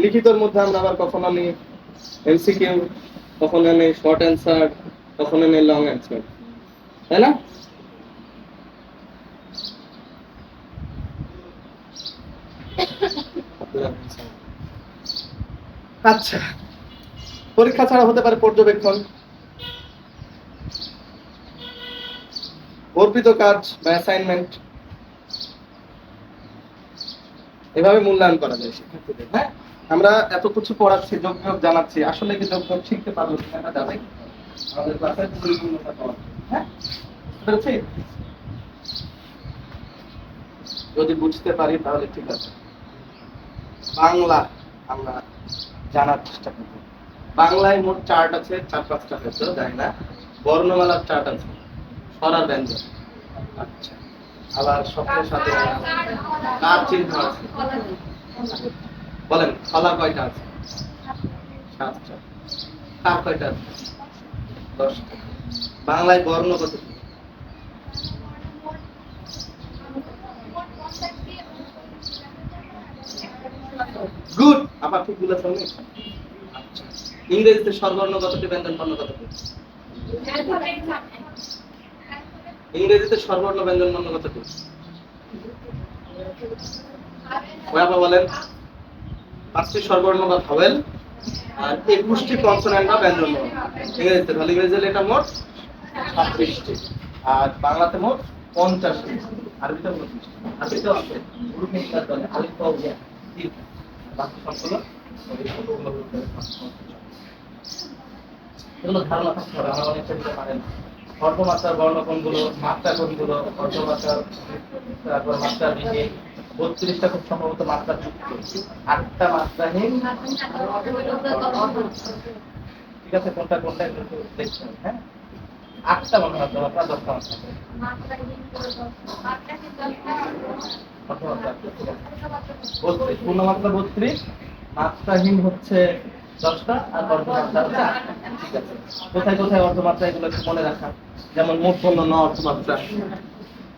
লিখিতর মধ্যে আমরা আবার কখনো নিই এমসিকিউ, কখনো নিই শর্ট অ্যান্সার, কখনো নিই লং অ্যান্সার, তাই না? আচ্ছা, পরীক্ষা ছাড়া হতে পারে পর্যবেক্ষণ, অর্পিত কাজ বা অ্যাসাইনমেন্ট, এভাবে মূল্যায়ন করা যায় শিক্ষার্থীদের। হ্যাঁ, আমরা এত কিছু পড়াচ্ছি, যোগ বিয়োগ জানাচ্ছি, আসলে কি যোগ বিয়োগ শিখতে পারবো কিনা যাচাই আমাদের ক্লাসে পরিপূর্ণতা পাওয়া। হ্যাঁ, বুঝতে যদি বুঝতে পারি তাহলে ঠিক আছে। বাংলা আমরা জানার চেষ্টা করব। বাংলায় মোট চার্ট আছে, 4-5টা হয়তো, জানি না। বর্ণমালার চার্ট আছে, স্বর আর ব্যঞ্জন। আচ্ছা, আবার শব্দের সাথে কার চিহ্ন আছে, বলেন। ফলা কয়টা আছে? 7টা। কার কয়টা আছে? 10টা। বাংলায় বর্ণ কত? গুড, আবার ঠিক বলেছেন। আচ্ছা, ইংরেজিতে স্বরবর্ণ কতটি, ব্যঞ্জন বর্ণ কতটি? ইংরেজিতে স্বরবর্ণ ব্যঞ্জন বর্ণ কতটি? বাবা বলেন। 5টি স্বরবর্ণ বা ভাওয়েল আর 21টি কনসোন্যান্ট বা ব্যঞ্জন বর্ণ ইংরেজিতে। তাহলে ইংরেজিতে এটা মোট 36টি, আর বাংলাতে মোট 50টি, আরবিতে 29টি। আরবিতেও আছে গ্রুপ মিক্সার দলে আলিফ বা ইয়া, বাকি সবগুলো এগুলো ধারণা থাকতে হবে। আমরা অনেক ক্ষেত্রে পারেন অর্ধমাত্রার বর্ণ কোনগুলো, মাত্রা কোনগুলো, অর্ধমাত্রার, তারপর মাত্রা বিহীন, 32টা খুব সম্ভবত মাত্রা যুক্ত, 8টা মাত্রাহীন, ঠিক আছে? কোনটা কোনটা একটু দেখতে হবে। হ্যাঁ, 8টা মনে হয় অর্ধমাত্রা, 10টা মাত্রা, 32 পূর্ণমাত্রা 32, মাত্রাহীন হচ্ছে 10টা, আর অর্ধমাত্রা হচ্ছে 8টা। ঠিক আছে, কোথায় কোথায় অর্ধমাত্রা এগুলো একটু মনে রাখা। যেমন মূর্ধন্য ন অর্ধমাত্রা,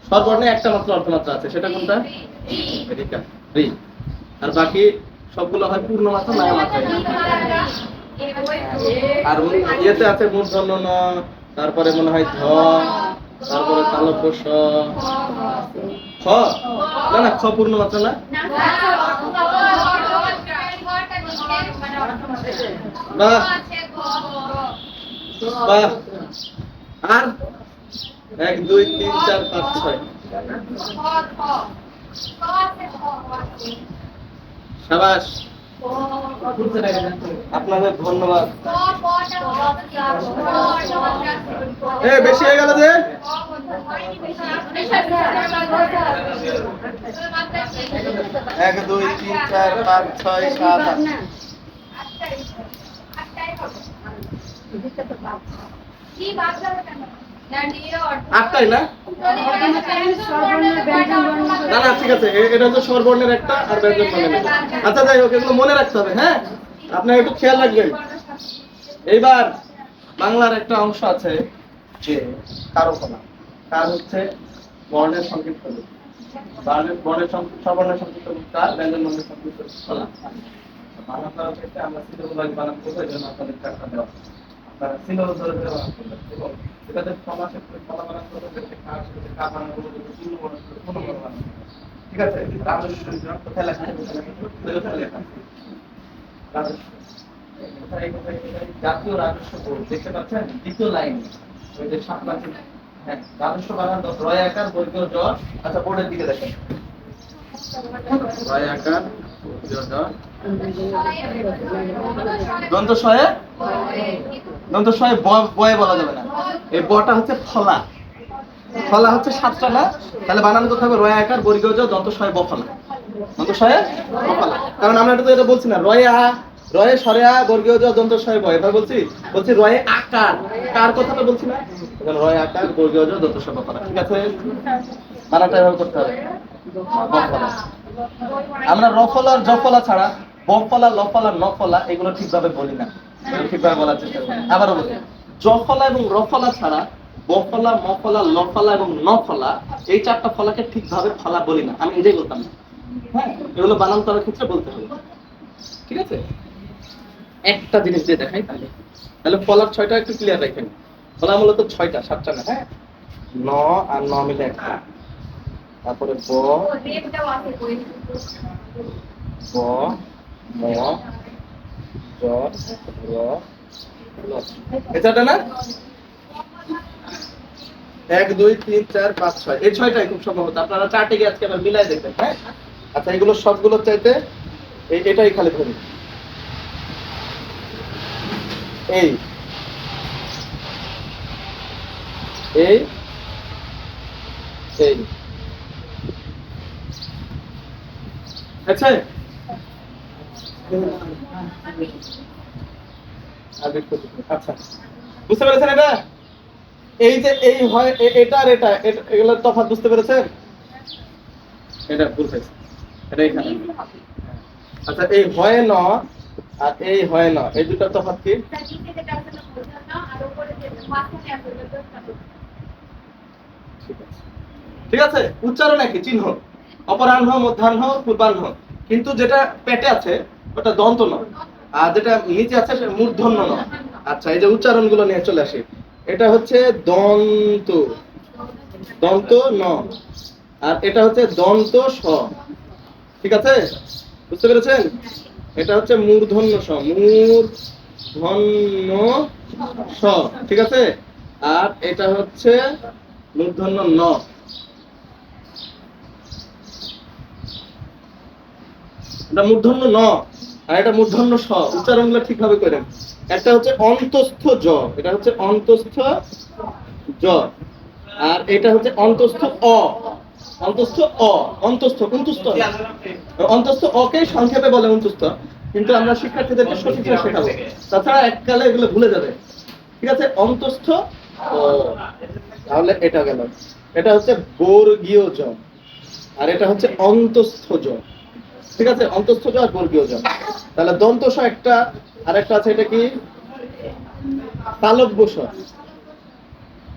সর্বর্ণে একটা মাত্র অর্ধমাত্রা আছে, সেটা কোনটা? রি। আর বাকি সবগুলো হয় পূর্ণমাত্রা, নয় মাত্রা। আর ইয়েতে আছে মূর্ধন্য ন, তারপরে মনে হয় ধ, তারপরে তালব্য স, খ। না না, খ পূর্ণমাত্রা না। বাহ বাহ, আর 1 2 3 4 5 6 শাবাশ, আপনাদের ধন্যবাদ। বেশি হয়ে গেল যে। 1 2 3 4 5 6 7 8 আটটাই না? না না ঠিক আছে, এটা হচ্ছে স্বরবর্ণের একটা আর ব্যঞ্জন বর্ণের একটা। আচ্ছা যাই হোক, এগুলো মনে রাখতে হবে। হ্যাঁ, আপনারা একটু খেয়াল রাখবেন। এইবার বাংলার একটা অংশ আছে যে কারকলা। কার হচ্ছে বর্ণের সংক্ষিপ্ত রূপ, বর্ণের স্বরবর্ণের সংক্ষিপ্ত রূপ কার, ব্যঞ্জন বর্ণের সংক্ষিপ্ত রূপ কলা। বানান করার ক্ষেত্রে আমরা সিলোবাস বানান করবো, এই জন্য আপনাদের চারটা দেওয়া। আপনারা সিলোবাস ধরে ধরে বানান করবেন এবং এটাতে সমাসের কলা বানান করতে ক্ষেত্রে কার সাথে কার বানান করবো, পূর্ণ বানান করবো, পূর্ণ বানান করবো। ঠিক আছে? রাজস্ব কোথায় লেখা আছে? কোথায় লেখা আছে? রাজস্ব। জাতীয় রাজস্ব বোর্ড দেখতে পাচ্ছেন দ্বিতীয় লাইন, ওই যে 7 লাখ। হ্যাঁ, রাজস্ব বানান রয় আকার বর্গীয় জ। আচ্ছা, বোর্ডের দিকে দেখেন, রয় আকার বর্গীয় জ, দন্ত শয়ে, দন্ত শয়ে বয়ে বলা যাবে না, এই বটা হচ্ছে ফলা। ফলা হচ্ছে 7টা না, তাহলে বানান করতে হবে রয় আকার বর্গীয় জ দন্ত শয়ে বফলা, দন্ত শয়ে বফলা। কারণ আমরা এটা বলছি না রয়ে আ, রয়ে সরে আ বর্গীয় জ দন্ত শয়ে বয়, এবার বলছি রয়ে আকার, কার কথাটা বলছি না, এখানে রয়ে আকার বর্গীয় জ দন্ত শয়ে বফলা। ঠিক আছে, বানানটা এভাবে করতে হবে, বফলা। আমরা রফলা আর জফলা ছাড়া বফলা, লফলা, নফলা এগুলো ঠিকভাবে বলি না, এগুলো ঠিকভাবে বলার চেষ্টা করি। আবারও বলি, জফলা এবং রফলা ছাড়া বফলা, মফলা, লফলা এবং নফলা এই 4টা ফলাকে ঠিকভাবে ফলা বলি না, আমি এটাই বলতাম না। হ্যাঁ, এগুলো বানান করার ক্ষেত্রে বলতে হবে। ঠিক আছে, একটা জিনিস দিয়ে দেখাই তাহলে ফলার 6টা একটু ক্লিয়ার রাখেন। ফলা মূলত 6টা, 7টা না। হ্যাঁ, ন আর ন মিলে একটা, তারপরে ব, ব, ম, জ, র, ল। এই 4টা না? 1 2 3 4 5 6, এই 6টাই খুব সম্ভবত। আপনারা চার্টে গিয়ে আজকে আবার মিলাই দেখবেন। হ্যাঁ, আচ্ছা, এগুলো সবগুলো চাইতে এটাই খালি ধরি, এই এই এই। আচ্ছা, আচ্ছা, বুঝতে পেরেছেন? এটা এই যে এই হয়, এটা আর এটা, এগুলোর তফাৎ বুঝতে পেরেছেন? এটা ভুল হয়েছে, এটা এখানে। আচ্ছা, এই হয় ন আর এই হয় না, এই দুটার তফাৎ কি? ঠিক আছে, উচ্চারণ একই, চিহ্ন অপরাহ্ন, মধ্যাহ্ন, পূর্বাহ্ন, কিন্তু যেটা পেটে আছে ওটা দন্ত ন, আর যেটা নিচে আছে সেটা মূর্ধন্য ন। আচ্ছা, এই যে উচ্চারণগুলো নিয়ে চলে আসি। এটা হচ্ছে দন্ত, দন্ত ন, আর এটা হচ্ছে দন্ত স। ঠিক আছে, বুঝতে পেরেছেন? এটা হচ্ছে মূর্ধন্য স, মূর্ধন্য স। ঠিক আছে, আর এটা হচ্ছে মূর্ধন্য ন। এটা মূর্ধন্য ন আর এটা মূর্ধন্য স। উচ্চারণগুলো ঠিকভাবে করেন। একটা হচ্ছে অন্তস্থ জ, এটা হচ্ছে অন্তস্থ জ, আর এটা হচ্ছে অন্তস্থ অ, অন্তস্থ অ, অন্তস্থ কুন্তস্থ, অন্তস্থ অকে সংক্ষেপে বলে অন্তস্থ, কিন্তু আমরা শিক্ষার্থীদেরকে সঠিকভাবে শেখাবো, তাছাড়া এককালে এগুলো ভুলে যাবে। ঠিক আছে, অন্তস্থ ও, তাহলে এটা গেল। এটা হচ্ছে বর্গীয় জ, আর এটা হচ্ছে অন্তস্থ জ। ঠিক আছে, অন্তস্থ জ আর বর্গীয় জ। তাহলে দন্ত স একটা, আর একটা আছে, এটা কি? তালব্য স,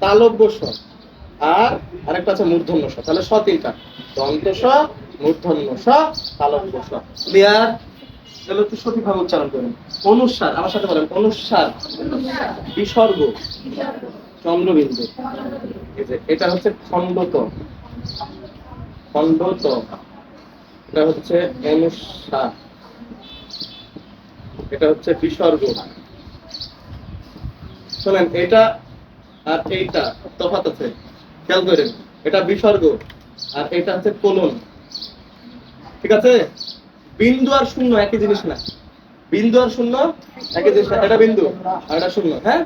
তালব্য স, আর আরেকটা আছে মূর্ধন্য স। তাহলে স 3টা, দন্ত স, মূর্ধন্য স, তালব্য স। ক্লিয়ার? এগুলো একটু সঠিকভাবে উচ্চারণ করুন। অনুস্বার, আমার সাথে বলেন, অনুস্বার, বিসর্গ, চন্দ্রবিন্দু। এই যে এটা হচ্ছে খণ্ডত, খণ্ডত, এটা হচ্ছে অনুস্বার, এটা হচ্ছে বিসর্গ। শোনেন, এটা আর এইটা তফাৎ আছে, খেয়াল করেন। এটা বিসর্গ আর এটা হচ্ছে কোলন, ঠিক আছে? বিন্দু আর শূন্য একই জিনিস না, বিন্দু আর শূন্য একই জিনিস না। এটা বিন্দু আর এটা শূন্য, হ্যাঁ?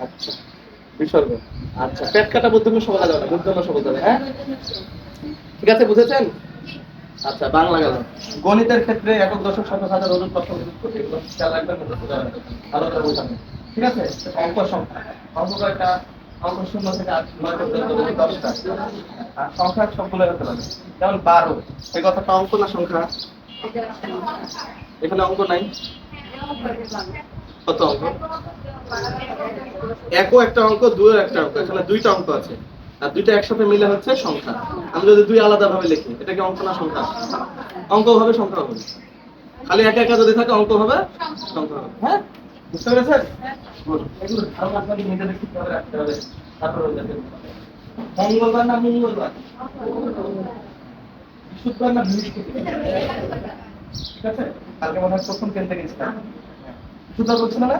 আচ্ছা, বিসর্গ। আচ্ছা, পেট কাটা বুদ্ধিমান সবলা যাবে না, বুদ্ধিমান সবল যাবে, হ্যাঁ? ঠিক আছে, বুঝেছেন? আচ্ছা, বাংলা গেল। গণিতের ক্ষেত্রে একক দশক শতক হাজার অযুত প্রশ্ন এগুলো খেয়াল রাখবেন, ভালো করে বোঝাবেন, ঠিক আছে? অঙ্ক সংখ্যা, অঙ্ক কয়টা? অঙ্ক 0 থেকে 9 পর্যন্ত 10টা, আর সংখ্যা সবগুলো হতে পারে, যেমন 12। এই কথাটা অঙ্ক না সংখ্যা? এখানে অঙ্ক নাই, কত অঙ্ক? একও একটা অঙ্ক, দুইও একটা অঙ্ক, এখানে দুইটা অঙ্ক আছে, আর দুইটা একসাথে মিলে হচ্ছে সংখ্যা। আমি যদি দুই আলাদা ভাবে লিখি, এটা কি অঙ্ক না সংখ্যা? অঙ্ক হবে, সংখ্যা হবে। খালি একা একা যদি থাকে অঙ্ক হবে, সংখ্যা হবে, হ্যাঁ? বুঝতে পেরেছেন? Good. এগুলো ধারণা আপনাকে নিজেদের ঠিক করে রাখতে হবে, তারপরে দেখবেন। মঙ্গলবার না মঙ্গলবার? বৃহস্পতিবার না বৃহস্পতিবার? ঠিক আছে, কালকে মনে হয় প্রথম কেন্দ্রে গেছিলাম, শুধু বলছিল না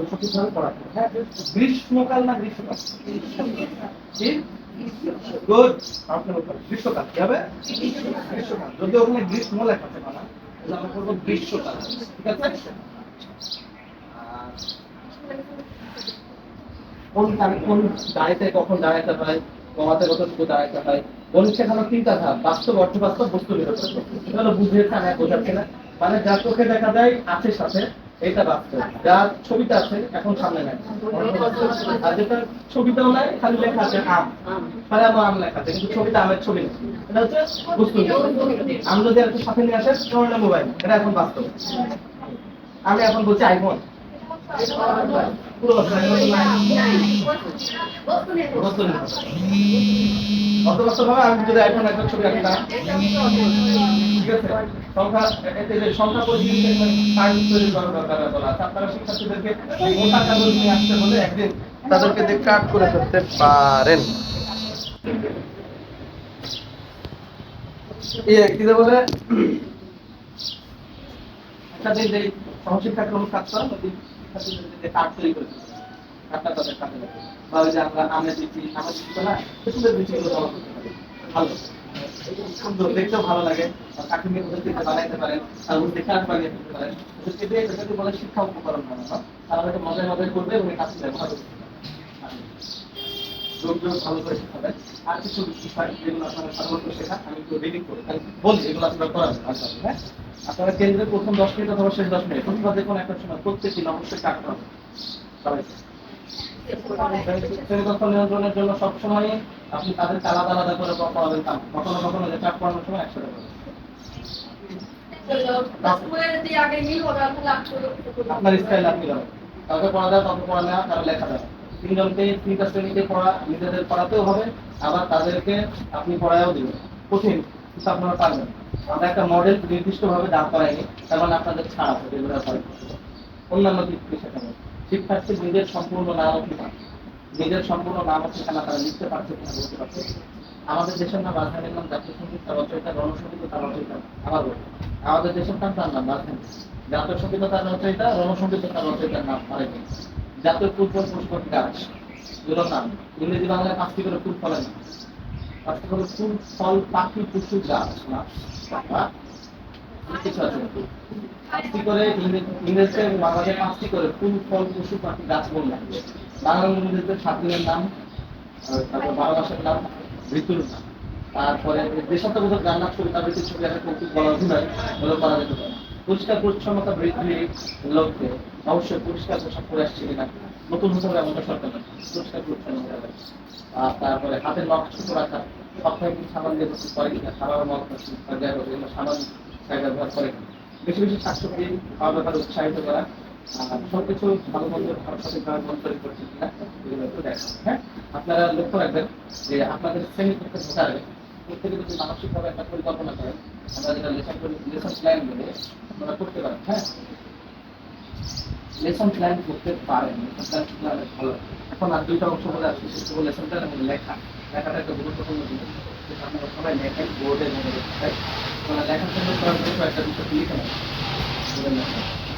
সঠিকভাবে পড়াতে, হ্যাঁ? গ্রীষ্মকাল না গ্রীষ্মকাল? কি? গুড, গ্রীষ্মকাল। কি হবে? গ্রীষ্মকাল। যদি ওখানে গ্রীষ্ম লেখা থাকে না, তাহলে আমরা করবো গ্রীষ্মকাল, ঠিক আছে? কোন দাঁড়াইতে কখন দাঁড়াইতে হয়, কমাতে কত শুধু দাঁড়াইতে হয়। গণিত শেখানোর 3টা ধাপ: বাস্তব, অর্ধবাস্তব, বস্তু নিরপেক্ষ। এগুলো বুঝিয়েছে, আমি বোঝাচ্ছি না। মানে যা চোখে দেখা যায় আছে সাথে, এটা বাস্তব। যা ছবিতে আছে এখন সামনে নাই, আর যেটা ছবিতেও নাই, খালি লেখা আছে আম, তাহলে আমার আম লেখা আছে, কিন্তু ছবিতে আমের ছবি নেই, এটা হচ্ছে বস্তু নিরপেক্ষ। আমি যদি একটা সাথে নিয়ে আসে মোবাইল, এটা এখন বাস্তব। আমি এখন বলছি আইফোন, পুরো অর্ধবাস্তবভাবে আমি যদি আইফোন একটা ছবি আঁকতাম, ঠিক আছে? সংখ্যা, এতে যে সংখ্যা পরিচিতি তৈরি করার দরকার বলা আছে। আপনারা শিক্ষার্থীদেরকে মোটা কাগজ নিয়ে আসতে বলে একদিন তাদেরকে দিয়ে কাট করে ফেলতে পারেন। কি বলে একটা দিন যে সহশিক্ষাক্রম ছাত্র শিক্ষার্থীদেরকে কাট তৈরি করে দিচ্ছে, কাটটা তাদের কাটে বা ওই যে আমরা আমের দিচ্ছি, আমের দিচ্ছি না, কুসুমের দিচ্ছি, ভালো সুন্দর, দেখতেও ভালো লাগে। কাঠিন্য পদ্ধতিতে বানাইতে পারেন, আর দেখে আর বানিয়ে ফেলতে পারেন। এটা যদি বলে শিক্ষা উপকরণ বানানো, তাহলে এটা মজায় মজায় করবে এবং কাজ ব্যবহার করবে, ভালো করে শেখাবে। আর কিছু বিষয় যেগুলো আপনারা সাধারণত শেখা, আমি একটু রিডিং করে বলি, এগুলো আপনারা করাবেন। হ্যাঁ, আপনারা কেন্দ্রের প্রথম 10 মিনিট অথবা শেষ 10 মিনিট অথবা যে কোনো একটা সময় প্রত্যেক দিন অবশ্যই কাটতে হবে সবাইকে। শ্রেণীকক্ষ নিয়ন্ত্রণের জন্য সবসময় আপনি তাদেরকে আলাদা আলাদা করে পড়াবেন, কখনো কখনো যে চাপ পড়ানোর সময় একসাথে করবেন। আপনার স্টাইল আপনি যাবেন, কাউকে পড়া দেওয়া, কাউকে পড়া নেওয়া, কারো লেখা দেওয়া। 3জনকে 3টা শ্রেণীতে পড়া, নিজেদের পড়াতেও হবে, আবার তাদেরকে আপনি পড়ায়ও দিবেন। কঠিন, কিন্তু আপনারা পারবেন। আমরা একটা মডেল নির্দিষ্টভাবে দাঁড় করাইনি, তার মানে আপনাদের ছাড় আছে, যেগুলো অন্যান্য দিক থেকে শেখানো। শিক্ষার্থী নিজের সম্পূর্ণ নাম ও ঠিকানা, নিজের সম্পূর্ণ নাম ও ঠিকানা তারা লিখতে পারছে কিনা বলতে পারছে। আমাদের দেশের নাম রাজধানীর নাম, জাতীয় সঙ্গীত তার রচয়িতা, রণসঙ্গীত তার রচয়িতা। আবার বলি, আমাদের দেশের নাম তার নাম রাজধানী, জাতীয় সঙ্গীত তার রচয়িতা, রণসঙ্গীত তার রচয়িতার নাম আরেক। জাতীয় ফুটবল পুষ্পক গাছ, এগুলোর নাম ইংরেজি বাংলায় 5টি করে ফুল ফলের নাম, 5টি করে ফুল ফল পাখি পশু গাছ না কিছু আছে, 5টি করে ইংরেজিতে এবং বাংলাতে 5টি করে ফুল ফল পশু পাখি গাছ বললাম। বাংলা ইংরেজিতে 7 দিনের নাম, তারপর 12 মাসের নাম, ঋতুর নাম। তারপরে দেশাত্মবোধক গান্নার ছবি, তার ভিতরে ছবি আছে, কৌতুক বলা, অভিনয় এগুলো করা যেতে পারে। পরিষ্কার পরিচ্ছন্নতা বৃদ্ধির লক্ষ্যে অবশ্যই পরিষ্কার পোশাক পরে আসছে কিনা, নতুন হতে হবে এমনটা সরকার পরিষ্কার পরিচ্ছন্ন হতে হবে। আর তারপরে হাতের নখ ছোট রাখা, সপ্তাহে কি সাবান দিয়ে গোসল করে কিনা, খাবার মত এগুলো সাবান ব্যবহার করে কিনা, বেশি বেশি শাকসবজি খাওয়ার ব্যাপারে উৎসাহিত করা, সবকিছু ভালো মন্দ সঠিকভাবে মন্তব্য করছে কিনা এগুলো একটু দেখা। হ্যাঁ, আপনারা লক্ষ্য রাখবেন যে আপনাদের শ্রেণীকক্ষে ঢোকার আগে প্রত্যেকে যদি মানসিকভাবে একটা পরিকল্পনা করেন, আমরা যেটা লেসন প্ল্যান বলে আপনারা করতে পারেন। হ্যাঁ, লেসন প্ল্যান করতে পারেন, লেসন প্ল্যান ভালো। এখন আর 2টা অংশ বলে আসছে, সেটা হলো লেসন প্ল্যান এবং লেখা। লেখাটা একটা গুরুত্বপূর্ণ জিনিস, যেটা আপনারা সবাই লেখেন, বোর্ডে মনে রাখতে। আপনারা লেখার জন্য একটা বিষয় লিখে নেন,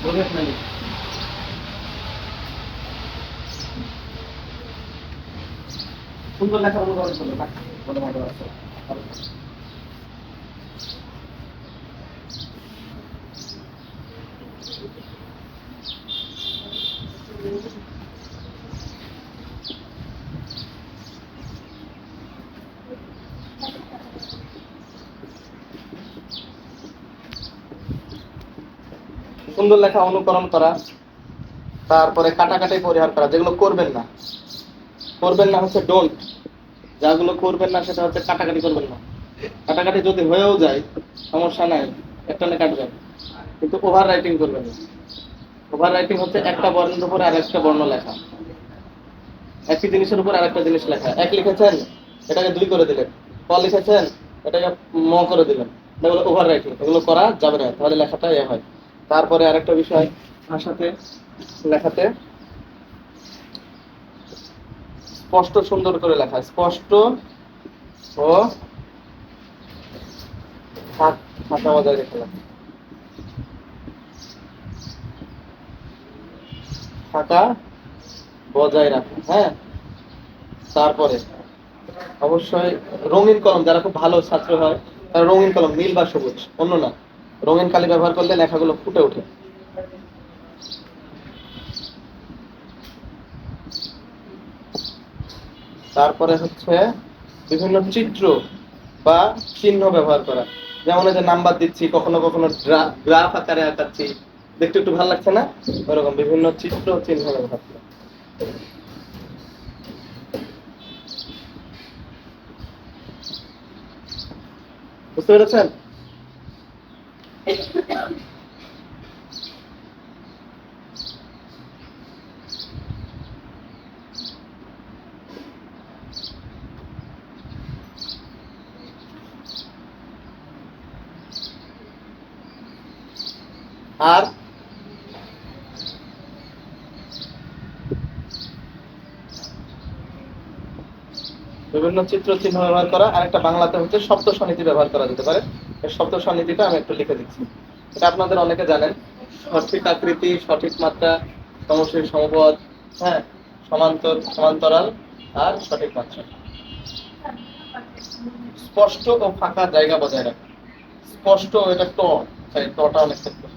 বলে আপনার সুন্দর লেখা অনুকরণ করবে না বলে মনে আছে। সুন্দর লেখা অনুকরণ করা, তারপরে কাটাকাটি পরিহার করা, যেগুলো করবেন না। করবেন না হচ্ছে ডোন্ট, যাগুলো করবেন না সেটা হচ্ছে কাটাকাটি করবেন না। কাটাকাটি যদি হয়েও যায় সমস্যা নাই, একটা না কাটবেন, কিন্তু ওভার রাইটিং করবেন না। ওভার রাইটিং হচ্ছে একটা বর্ণের উপর আর একটা বর্ণ লেখা, একই জিনিসের উপর আরেকটা জিনিস লেখা। এক লিখেছেন এটাকে দুই করে দিলেন, ক লিখেছেন এটাকে ম করে দিলেন, এগুলো ওভার রাইটিং, এগুলো করা যাবে না, তাহলে লেখাটা এ হয়। তারপরে আরেকটা বিষয়, ভাষাতে লেখাতে স্পষ্ট সুন্দর করে লেখা, স্পষ্ট ও ভাষা বজায় রেখে লেখা, ফাঁকা বজায় রাখা। হ্যাঁ, তারপরে অবশ্যই রঙিন কলম, যারা খুব ভালো ছাত্র হয় তারা রঙিন কলম, নীল বা সবুজ, অন্য না, রঙিন কালি ব্যবহার করলে লেখাগুলো ফুটে ওঠে। তারপরে হচ্ছে বিভিন্ন চিত্র বা চিহ্ন ব্যবহার করা, যেমন এই যে নাম্বার দিচ্ছি, কখনো কখনো গ্রাফ আকারে আঁকাচ্ছি, দেখতে একটু ভালো লাগছে না, ওরকম বিভিন্ন চিত্র চিহ্ন ব্যবহার করা। বুঝতে পেরেছেন? আর বিভিন্ন চিত্র চিহ্ন ব্যবহার করা, আর একটা বাংলাতে হচ্ছে শব্দ স্বনীতি ব্যবহার করা যেতে পারে। এই শব্দ স্বনীতিটা আমি একটু লিখে দিচ্ছি, এটা আপনাদের অনেকে জানেন। সঠিক আকৃতি, সঠিক মাত্রা, সমশীর সমপদ, হ্যাঁ, সমান্তরাল আর সঠিক মাত্রা। স্পষ্ট ও ফাঁকা জায়গা বজায় রাখা, স্পষ্ট, এটা ট, তাই টটা অনেক ক্ষেত্রে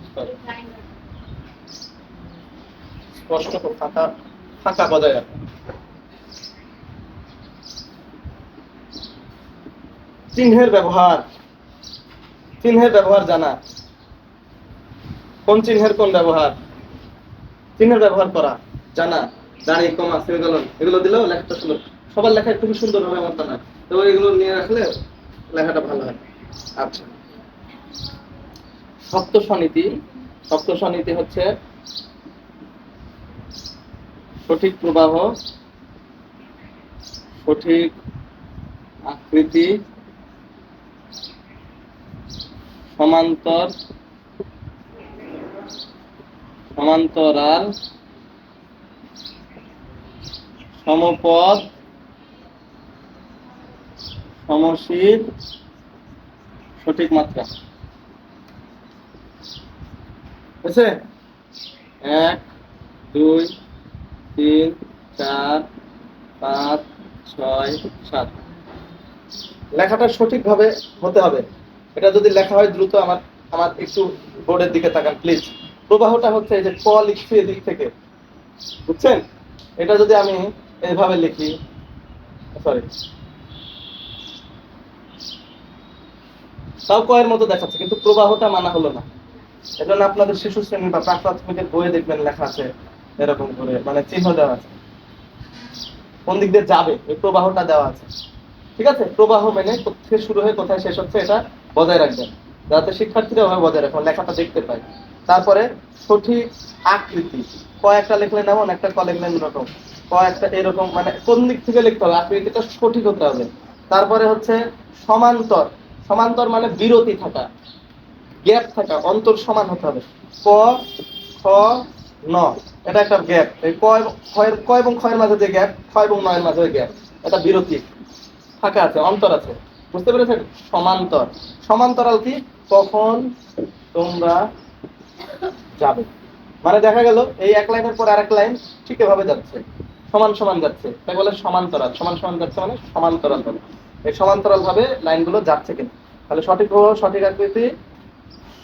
স্পষ্ট ও ফাঁকা, ফাঁকা বজায় রাখা। চিহ্নের ব্যবহার, চিহ্নের ব্যবহার জানা, কোন চিহ্নের কোন ব্যবহার, চিহ্নের ব্যবহার করা জানা, দাঁড়ি, কমা, সেমিকোলন, এগুলো দিলেও লেখাটা সুন্দর। সবার লেখা খুবই সুন্দর হবে এমনটা না, তবে এগুলো নিয়ে রাখলে লেখাটা ভালো হয়। আচ্ছা, শব্দ স্বনীতি। শব্দ স্বনীতি হচ্ছে সঠিক প্রবাহ, সঠিক আকৃতি, সমান্তরাল, সমপদ, সমশীর, সঠিক মাত্রা। বুঝছে? 1 2 3 4 5 6 7, লেখাটা সঠিকভাবে হতে হবে। এটা যদি লেখা হয় দ্রুত, আমার আমার একটু বোর্ডের দিকে তাকান প্লিজ। প্রবাহটা হচ্ছে এই যে ক লিখছি এদিক থেকে, বুঝছেন? এটা যদি আমি এইভাবে লিখি, সরি, তাও কয়ের মতো দেখাচ্ছে, কিন্তু প্রবাহটা মানা হলো না। এজন্য আপনাদের শিশু শ্রেণী বা প্রাক প্রাথমিকের বইয়ে দেখবেন লেখা আছে এরকম করে, মানে চিহ্ন দেওয়া আছে, কোন দিক দিয়ে যাবে এই প্রবাহটা দেওয়া আছে। ঠিক আছে, প্রবাহ মেনে কোথায় শুরু হয়ে কোথায় শেষ হচ্ছে এটা বজায় রাখবেন, যাতে শিক্ষার্থীরা ওভাবে বজায় রাখেন, লেখাটা দেখতে পায়। তারপরে সঠিক আকৃতি, ক একটা লিখলেন এমন, একটা ক লিখলেন এরকম, ক একটা এরকম, মানে কোন দিক থেকে লিখতে হবে, আকৃতিটা সঠিক হতে হবে। তারপরে হচ্ছে সমান্তর, সমান্তর মানে বিরতি থাকা, গ্যাপ থাকা, অন্তর সমান হতে হবে। ক, খ, ন, এটা একটা গ্যাপ, এই ক এবং খ এর মাঝে যে গ্যাপ, খ এবং ন এর মাঝে গ্যাপ, এটা বিরতি, ফাঁকা আছে, অন্তর আছে। বুঝতে পেরেছেন? সমান্তর, সমান্তরাল কি, কখন তোমরা যাবে, মানে দেখা গেল এই এক লাইনের পর আরেক লাইন ঠিক এভাবে যাচ্ছে, সমান সমান যাচ্ছে, তাই বলে সমান্তরাল। সমান সমান যাচ্ছে মানে সমান্তরাল ভাবে, এই সমান্তরাল ভাবে লাইনগুলো যাচ্ছে কিনা। তাহলে সঠিক ও সঠিক আকৃতি,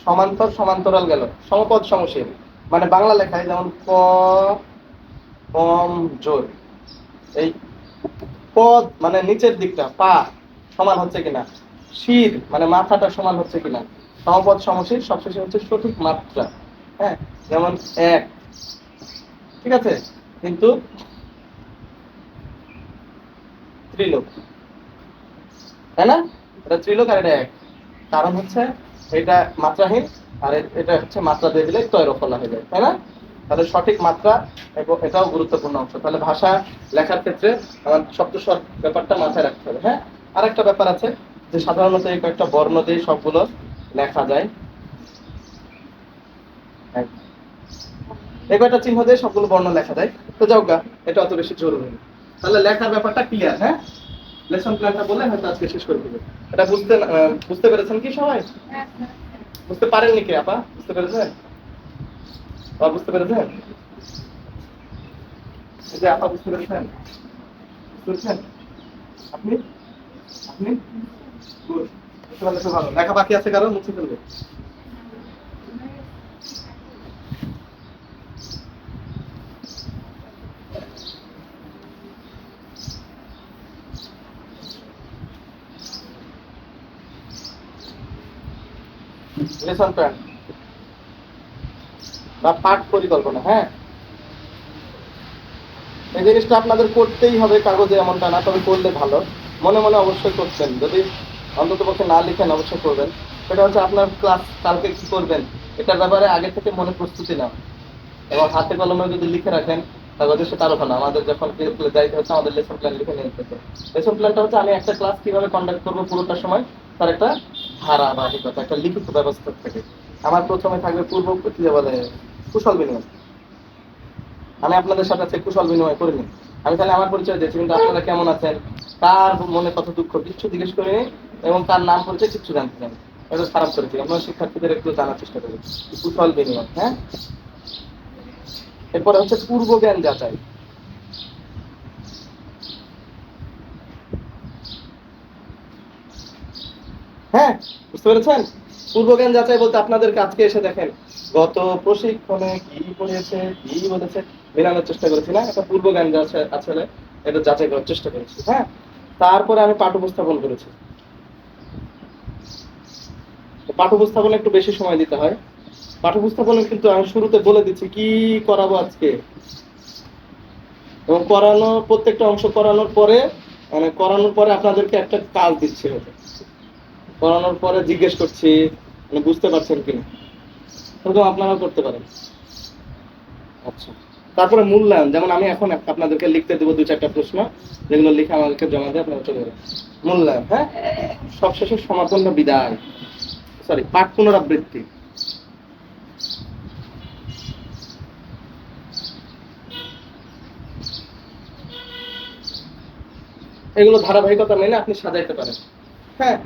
সমান্তর সমান্তরাল গেল, সমপদ সমশীল মানে বাংলা লেখায় যেমন ক কম জোর, এই পদ মানে নিচের দিকটা পা সমান হচ্ছে কিনা, শির মানে মাথাটা সমান হচ্ছে কিনা, সমপদ সমশীল, সবশেষে হচ্ছে সঠিক মাত্রা। হ্যাঁ, যেমন এক, ঠিক আছে, কিন্তু ত্রিলোক, তাই না? এটা ত্রিলোক আর এটা এক, কারণ হচ্ছে এটা মাত্রাহীন আর এটা হচ্ছে মাত্রা দিয়ে দিলে তৈরফলা হয়ে যায়, তাই না? তাহলে সঠিক মাত্রা এটাও গুরুত্বপূর্ণ অংশ। তাহলে ভাষা লেখার ক্ষেত্রে আমার শব্দস্বর ব্যাপারটা মাথায় রাখতে হবে। হ্যাঁ, আর একটা ব্যাপার আছে যে সাধারণত এই কয়েকটা বর্ণ দিয়ে সবগুলো লেখা যায়, এই কয়েকটা চিহ্ন দিয়ে সবগুলো বর্ণ লেখা যায়। তো যাও গা, এটা অত বেশি জরুরি না। তাহলে লেখার ব্যাপারটা ক্লিয়ার। হ্যাঁ, লেসন প্ল্যানটা বলে হয়তো আজকে শেষ করে দেবো। এটা বুঝতে পেরেছেন কি সবাই? বুঝতে পারেননি কি আপা? বুঝতে পেরেছেন? বুঝতে পেরেছেন? এই যে আপা বুঝতে পেরেছেন? বুঝতে পেরেছেন? আপনি আপনি Good. বুঝতে পারলে তো ভালো। লেখা বাকি আছে কারো? মুছে ফেলবে। লেসন প্ল্যান বা পাঠ পরিকল্পনা। হ্যাঁ, এই জিনিসটা আপনাদের করতেই হবে কাগজে, এমনটা না, তবে করলে ভালো। মনে মনে অবশ্যই করবেন, যদি অন্তত পক্ষে না লিখেন অবশ্যই করবেন। সেটা হচ্ছে আপনার ক্লাস কালকে কি করবেন এটার ব্যাপারে আগে থেকে মনে প্রস্তুতি নাও, এবং হাতে কলমে যদি লিখে রাখেন কাগজে সেটা আরো ভালো। আমাদের যখন যাইতে হচ্ছে আমাদের লেসন প্ল্যান লিখে নিয়ে যেতে। লেসন প্ল্যানটা হচ্ছে আমি একটা ক্লাস কিভাবে কন্ডাক্ট করবো পুরোটার সময় তার একটা ধারাবাহিকতা, একটা লিখিত ব্যবস্থা থাকে। আমার প্রথমে থাকবে পূর্ব কি বলে কুশল বিনিময়। আমি আপনাদের সাথে আজকে কুশল বিনিময় করিনি, আমি তাহলে আমার পরিচয় দিয়েছি, কিন্তু আপনারা কেমন আছেন, কার মনে কত দুঃখ কিচ্ছু জিজ্ঞেস করিনি, এবং তার নাম পরিচয় কিচ্ছু জানতে চান। এটা খারাপ করেছি। আপনার শিক্ষার্থীদের একটু জানার চেষ্টা করি কুশল বিনিময়। হ্যাঁ, এরপরে হচ্ছে পূর্ব জ্ঞান যাচাই। হ্যাঁ, বুঝতে পেরেছেন? পূর্ব জ্ঞান যাচাই বলতে আপনাদেরকে আজকে এসে দেখেন গত প্রশিক্ষণে কি পড়িয়েছে কি বলেছে মেলানোর চেষ্টা করেছি না, একটা পূর্ব জ্ঞান যাচাই আসলে এটা যাচাই করার চেষ্টা করেছি। হ্যাঁ, তারপরে আমি পাঠ উপস্থাপন করেছি। পাঠ উপস্থাপনে একটু বেশি সময় দিতে হয়। পাঠ উপস্থাপনে কিন্তু আমি শুরুতে বলে দিচ্ছি কি করাবো আজকে, এবং করানো প্রত্যেকটা অংশ করানোর পরে মানে করানোর পরে আপনাদেরকে একটা কাজ দিচ্ছি, হয়তো করানোর পরে জিজ্ঞেস করছি মানে বুঝতে পারছেন কিনা, এরকম আপনারাও করতে পারেন। আচ্ছা, তারপরে মূল্যায়ন, যেমন আমি এখন আপনাদেরকে লিখতে দেবো 2-4টা প্রশ্ন, যেগুলো লিখে আমাদেরকে জমা দিয়ে আপনারা চলে যাবেন। মূল্যায়ন, হ্যাঁ, সবশেষে সমাপন বা বিদায়, সরি পাঠ পুনরাবৃত্তি। এগুলো ধারাবাহিকতা মেনে আপনি সাজাইতে পারেন। হ্যাঁ,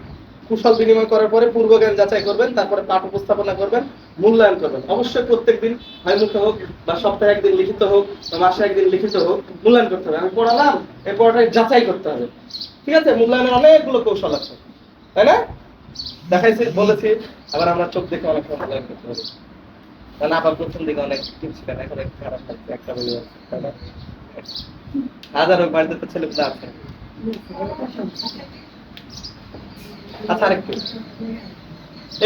কুশল বিনিময় করার পরে পূর্ব জ্ঞান যাচাই করবেন, তারপরে পাঠ উপস্থাপনা করবেন, মূল্যায়ন করবেন। অবশ্যই প্রত্যেকদিন হয় মুখে হোক বা সপ্তাহে একদিন লিখিত হোক বা মাসে একদিন লিখিত হোক মূল্যায়ন করতে হবে। আমি পড়ালাম, এই পড়াটাই যাচাই করতে হবে। ঠিক আছে, মূল্যায়নের অনেকগুলো কৌশল আছে, তাই না? দেখাইছি, বলেছি। আবার আমরা চোখ দেখে অনেক সময় মূল্যায়ন করতে হবে, কারণ আবার প্রথম দিকে অনেক ঠিক ছিলেন, এখন একটু খারাপ লাগছে, একটা বেরিয়ে যাচ্ছে, তাই না? হাজারো বাড়িতে তো ছেলেগুলো আছে। আচ্ছা, আরেকটু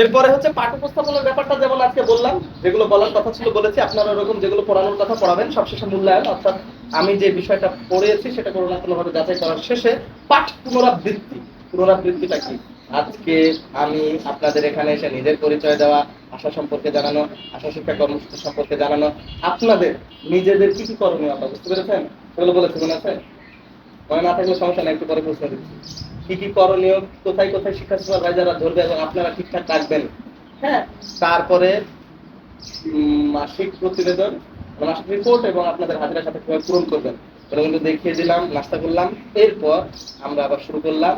এরপরে হচ্ছে পাঠ উপস্থাপনের ব্যাপারটা, যেমন আজকে বললাম যেগুলো বলার কথা ছিল বলেছি, আপনারা ওরকম যেগুলো পড়ানোর কথা পড়াবেন। সবশেষে মূল্যায়ন, অর্থাৎ আমি যে বিষয়টা পড়িয়েছি সেটা কোনো না কোনোভাবে যাচাই করার শেষে পাঠ পুনরাবৃত্তি। পুনরাবৃত্তিটা কি? আজকে আমি আপনাদের এখানে এসে নিজের পরিচয় দেওয়া, আশা সম্পর্কে জানানো, আশা শিক্ষা কর্মসূচি সম্পর্কে জানানো, আপনাদের নিজেদের কি কি করণীয় আপনারা বুঝতে পেরেছেন? এগুলো বলেছি, মনে আছে? মনে না থাকলে সমস্যা নেই, একটু পরে প্রশ্ন দিচ্ছি। কি কি করণীয়, কোথায় কোথায় শিক্ষা সুপারভাইজাররা ধরবে এবং আপনারা ঠিকঠাক রাখবেন। হ্যাঁ, তারপরে মাসিক প্রতিবেদন, মাসিক রিপোর্ট এবং আপনাদের হাজিরার সাথে কিভাবে পূরণ করবেন এটা কিন্তু দেখিয়ে দিলাম, নাস্তা করলাম। এরপর আমরা আবার শুরু করলাম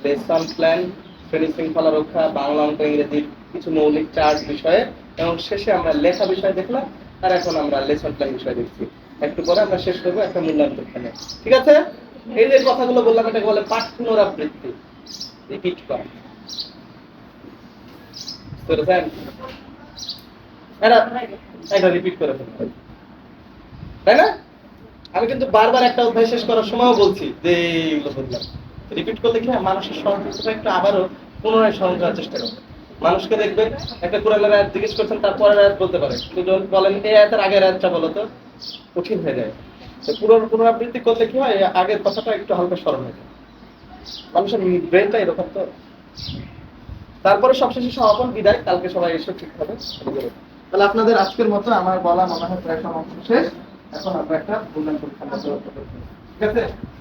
লেসন প্ল্যান, শ্রেণী শৃঙ্খলা রক্ষা, বাংলা অঙ্ক ইংরেজির কিছু মৌলিক 4 বিষয়ে, এবং শেষে আমরা লেখা বিষয় দেখলাম। আর এখন আমরা লেসন প্ল্যান বিষয় দেখছি। একটু পরে আমরা শেষ করবো একটা মূল্যায়ন পরীক্ষা নিয়ে। ঠিক আছে? এই যে কথাগুলো বললাম এটাকে বলে পাঠ পুনরাবৃত্তি, রিপিট করা। বুঝতে এটা রিপিট করে ফেলতে, তাই না? আমি কিন্তু বারবার একটা অধ্যায় শেষ করার সময়ও বলছি যে এইগুলো বললাম, রিপিট করলে কি হয়, মানুষের স্মরণশক্তিটা একটু আবারও পুনরায় স্মরণ করার চেষ্টা করবে। মানুষকে দেখবেন একটা কোরআনের আয়াত জিজ্ঞেস করছেন, তারপরের আয়াত বলতে পারে, কিন্তু যখন বলেন এই আয়াতের আগের আয়াতটা বলো তো, কঠিন হয়ে যায়। তো পুনরাবৃত্তি করলে কি হয়, আগের কথাটা একটু হালকা স্মরণ হয়ে যায়। মানুষের ব্রেনটা এরকম তো। তারপরে সবশেষে সমাপন, বিদায়। কালকে সবাই এসে ঠিক হবে। তাহলে আপনাদের আজকের মতো আমার বলা মনে হয় প্রায় সমাপ্ত শেষ। এখন আমরা একটা মূল্যায়ন পরীক্ষা নেব। ঠিক আছে?